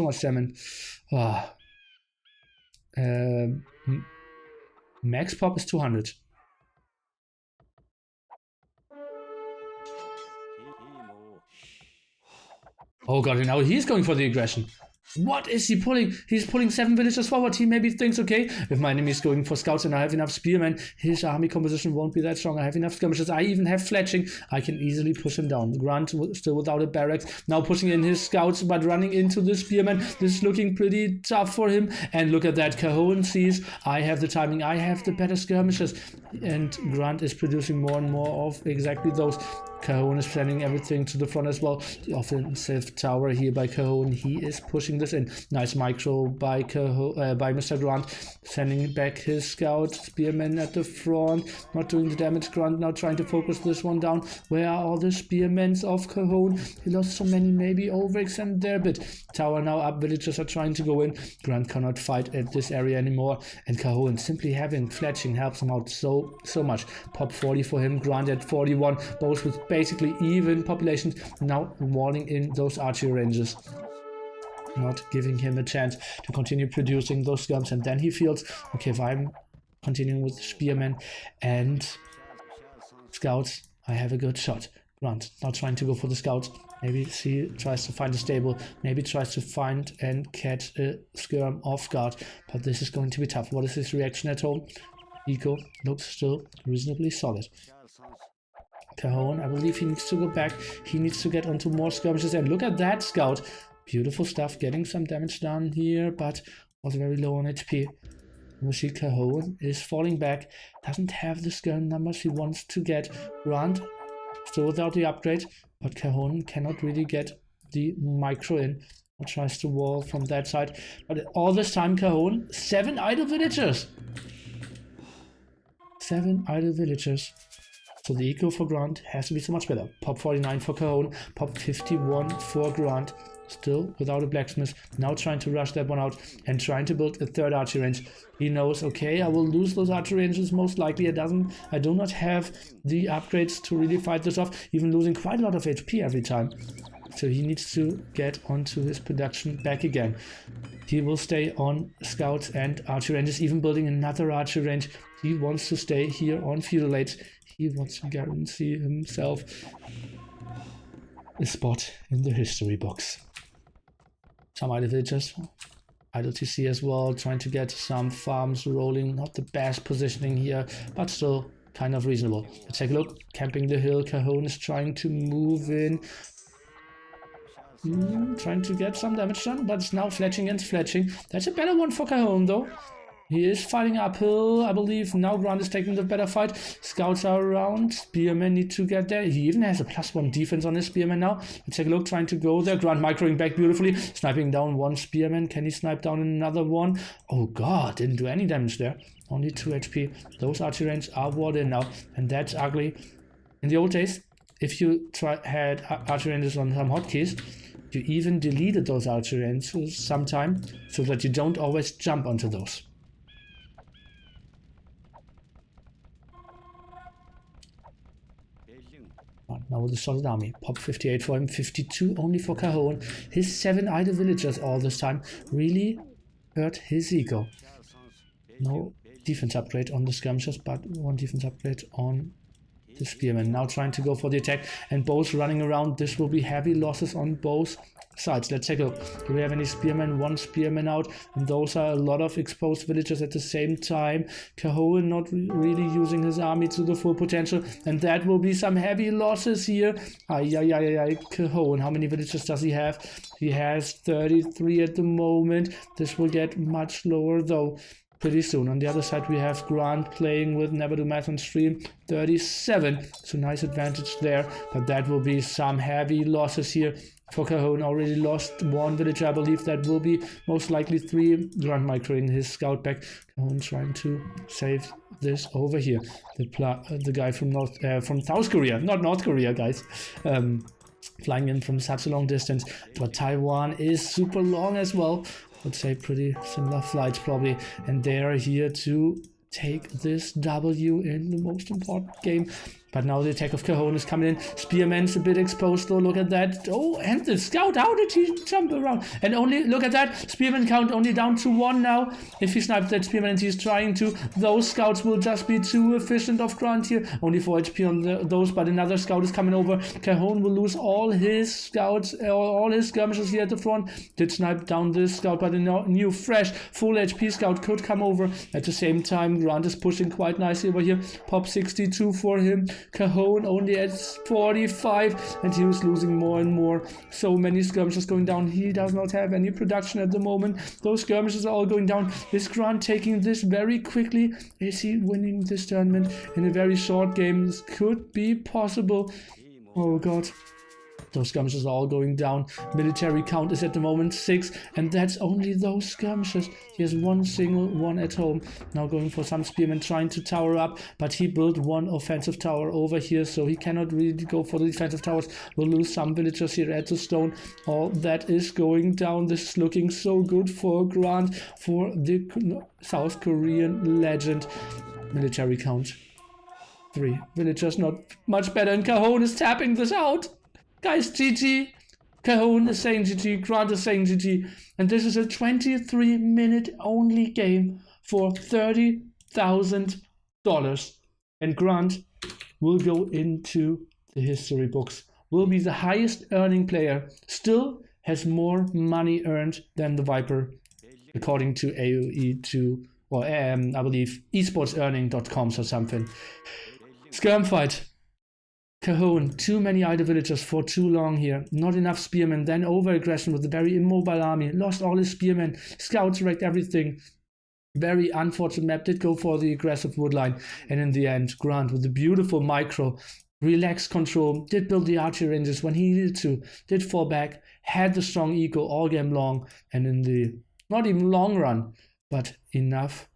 Max pop is 200. Oh god, and now he's going for the aggression. What is he pulling? He's pulling 7 villagers forward. He maybe thinks, okay, if my enemy is going for scouts and I have enough spearmen, his army composition won't be that strong. I have enough skirmishers. I even have fletching. I can easily push him down. Grunt still without a barracks. Now pushing in his scouts, but running into the spearmen. This is looking pretty tough for him. And look at that. Cajon sees, I have the timing. I have the better skirmishers. And Grunt is producing more and more of exactly those. Kkab is sending everything to the front as well. The offensive tower here by Kkab. He is pushing this in. Nice micro by Mr. Grunt, sending back his scout. Spearmen at the front, not doing the damage. Grunt now trying to focus this one down. Where are all the spearmen of Kkab? He lost so many, maybe overextended there a bit. Tower now up, villagers are trying to go in. Grunt cannot fight at this area anymore, and Kkab simply having fletching helps him out so much. Pop 40 for him, Grunt at 41, both with basically even populations, now walling in those archery ranges, not giving him a chance to continue producing those guns. And then he feels, okay, if I'm continuing with spearmen and scouts, I have a good shot. Grunt not trying to go for the scouts. Maybe he tries to find a stable, maybe tries to find and catch a skirm off guard, but this is going to be tough. What is his reaction at all? Eco looks still reasonably solid. Kkab, I believe he needs to go back. He needs to get onto more skirmishes, and look at that scout. Beautiful stuff, getting some damage done here, but was very low on HP. We see Kkab is falling back, doesn't have the skirm numbers he wants to get. Grunt still without the upgrade, but Kkab cannot really get the micro in. Or tries to wall from that side, but all this time Kkab, 7 idle villagers. 7 idle villagers. So the eco for Grunt has to be so much better. Pop 49 for Kkab, pop 51 for Grunt. Still without a blacksmith. Now trying to rush that one out and trying to build a third archery range. He knows, okay, I will lose those archery ranges most likely. I do not have the upgrades to really fight this off. Even losing quite a lot of HP every time. So he needs to get onto his production back again. He will stay on scouts and archery ranges, even building another archery range. He wants to stay here on feudalates. He wants to guarantee himself a spot in the history books. Some idle villagers, idle TC as well, trying to get some farms rolling. Not the best positioning here, but still kind of reasonable. Let's take a look. Camping the hill, Kkab is trying to move in. Trying to get some damage done, but it's now fletching and fletching. That's a better one for Kkab though. He is fighting uphill, I believe. Now Grunt is taking the better fight. Scouts are around. Spearmen need to get there. He even has a +1 defense on his spearmen now. Let's take a look, trying to go there. Grunt microing back beautifully. Sniping down one spearman. Can he snipe down another one? Oh god, didn't do any damage there. Only 2 HP. Those archery ranges are walled in now, and that's ugly. In the old days, if you had archery ranges on some hotkeys, you even deleted those archery ranges sometime so that you don't always jump onto those. Now with a solid army. Pop 58 for him, 52 only for Kkab. His 7 idle villagers all this time really hurt his ego. No defense upgrade on the skirmishers, but 1 defense upgrade on the spearmen. Now trying to go for the attack, and both running around. This will be heavy losses on both sides. Let's take a look. Do we have any spearmen? 1 spearman out, and those are a lot of exposed villagers at the same time. Kkab not really using his army to the full potential, and that will be some heavy losses here. Kkab, how many villagers does he have? He has 33 at the moment. This will get much lower though pretty soon. On the other side we have Grunt playing with Never Do Math on stream, 37, so nice advantage there, but that will be some heavy losses here for Kkab. Already lost 1 villager, I believe that will be most likely 3. Grunt microing his scout back. Kkab trying to save this over here. The guy from South Korea, not North Korea, guys. Flying in from such a long distance, but Taiwan is super long as well. Would say pretty similar flights probably, and they are here to take this W in the most important game. But now the attack of Kkab is coming in. Spearman's a bit exposed though, look at that. Oh, and the scout, how did he jump around? And only, look at that, spearman count only down to 1 now. If he snipes that spearman and he's trying to, those scouts will just be too efficient of Grunt here. Only 4 HP on those, but another scout is coming over. Kkab will lose all his scouts, all his skirmishers here at the front. Did snipe down this scout, but a new fresh full HP scout could come over. At the same time, Grunt is pushing quite nicely over here. Pop 62 for him. Kkab only at 45, and he was losing more and more. So many skirmishes going down. He does not have any production at the moment. Those skirmishes are all going down. Is Grunt taking this very quickly? Is he winning this tournament in a very short game? This could be possible. Oh god. Those skirmishes are all going down. Military count is at the moment 6, and that's only those skirmishes. He has one single one at home. Now going for some spearmen trying to tower up, but he built one offensive tower over here, so he cannot really go for the defensive towers. We'll lose some villagers here at the stone. All that is going down. This is looking so good for Grunt, for the South Korean legend. Military count 3. Villagers not much better, and Cajon is tapping this out. Guys, GG. Cajon is saying GG, Grunt is saying GG, and this is a 23-minute only game for $30,000. And Grunt will go into the history books, will be the highest earning player, still has more money earned than TheViper, according to AoE2, or I believe esportsearning.com or something. Skirm fight. Cajon, too many idle villagers for too long here. Not enough spearmen, then over-aggression with a very immobile army. Lost all his spearmen. Scouts wrecked everything. Very unfortunate map. Did go for the aggressive woodline. And in the end, Grunt with the beautiful micro. Relaxed control. Did build the archery ranges when he needed to. Did fall back. Had the strong eco all game long. And in the, not even long run, but enough.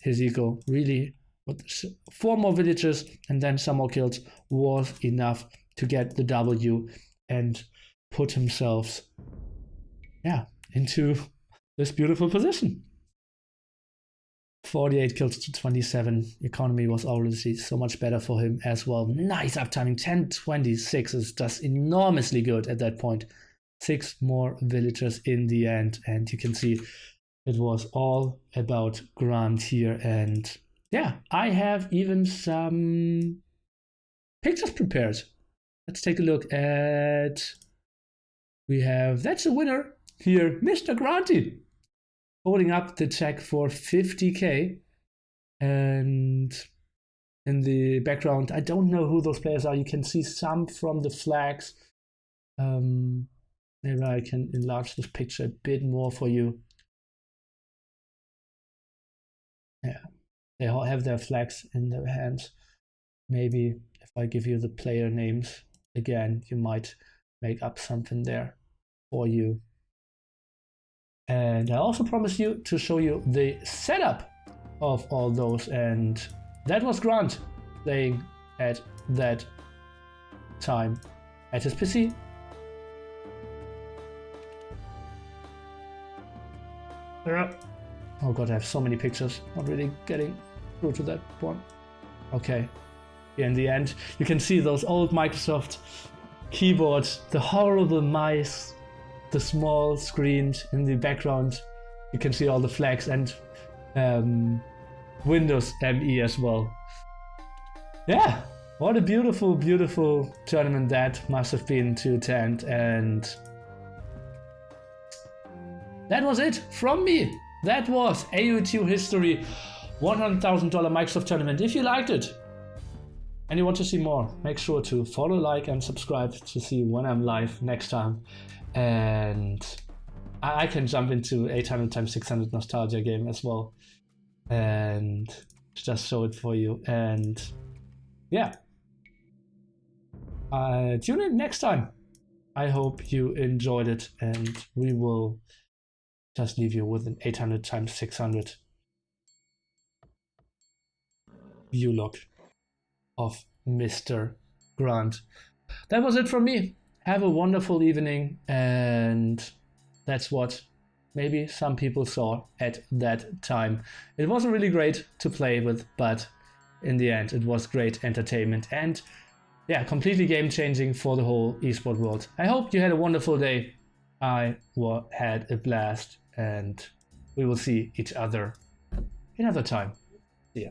His eco really, with 4 more villages and then some more kills, was enough to get the W and put himself, into this beautiful position. 48 kills to 27. Economy was already so much better for him as well. Nice uptiming. 10-26 is just enormously good at that point. 6 more villagers in the end, and you can see it was all about Grunt here. And yeah, I have even some pictures prepared. Let's take a look at, we have, that's a winner here, Mr. Grunty, holding up the check for 50k. And in the background, I don't know who those players are. You can see some from the flags. Maybe I can enlarge this picture a bit more for you. Yeah, they all have their flags in their hands. Maybe if I give you the player names again, you might make up something there for you. And I also promised you to show you the setup of all those, and that was Grunt playing at that time at his PC. Oh god, I have so many pictures. Not really getting through to that one. Okay. In the end, you can see those old Microsoft keyboards, the horrible mice, the small screens in the background. You can see all the flags and Windows ME as well. Yeah, what a beautiful, beautiful tournament that must have been to attend. And that was it from me. That was AoE2 History $100,000 Microsoft tournament. If you liked it and you want to see more, make sure to follow, like, and subscribe to see when I'm live next time. And I can jump into 800x600 nostalgia game as well and just show it for you. And yeah, tune in next time. I hope you enjoyed it, and we will just leave you with an 800x600 view log of Mr. Grunt. That was it from me. Have a wonderful evening, and that's what maybe some people saw at that time. It wasn't really great to play with, but in the end it was great entertainment, and yeah, completely game-changing for the whole esport world. I hope you had a wonderful day. I had a blast, and we will see each other another time. See ya.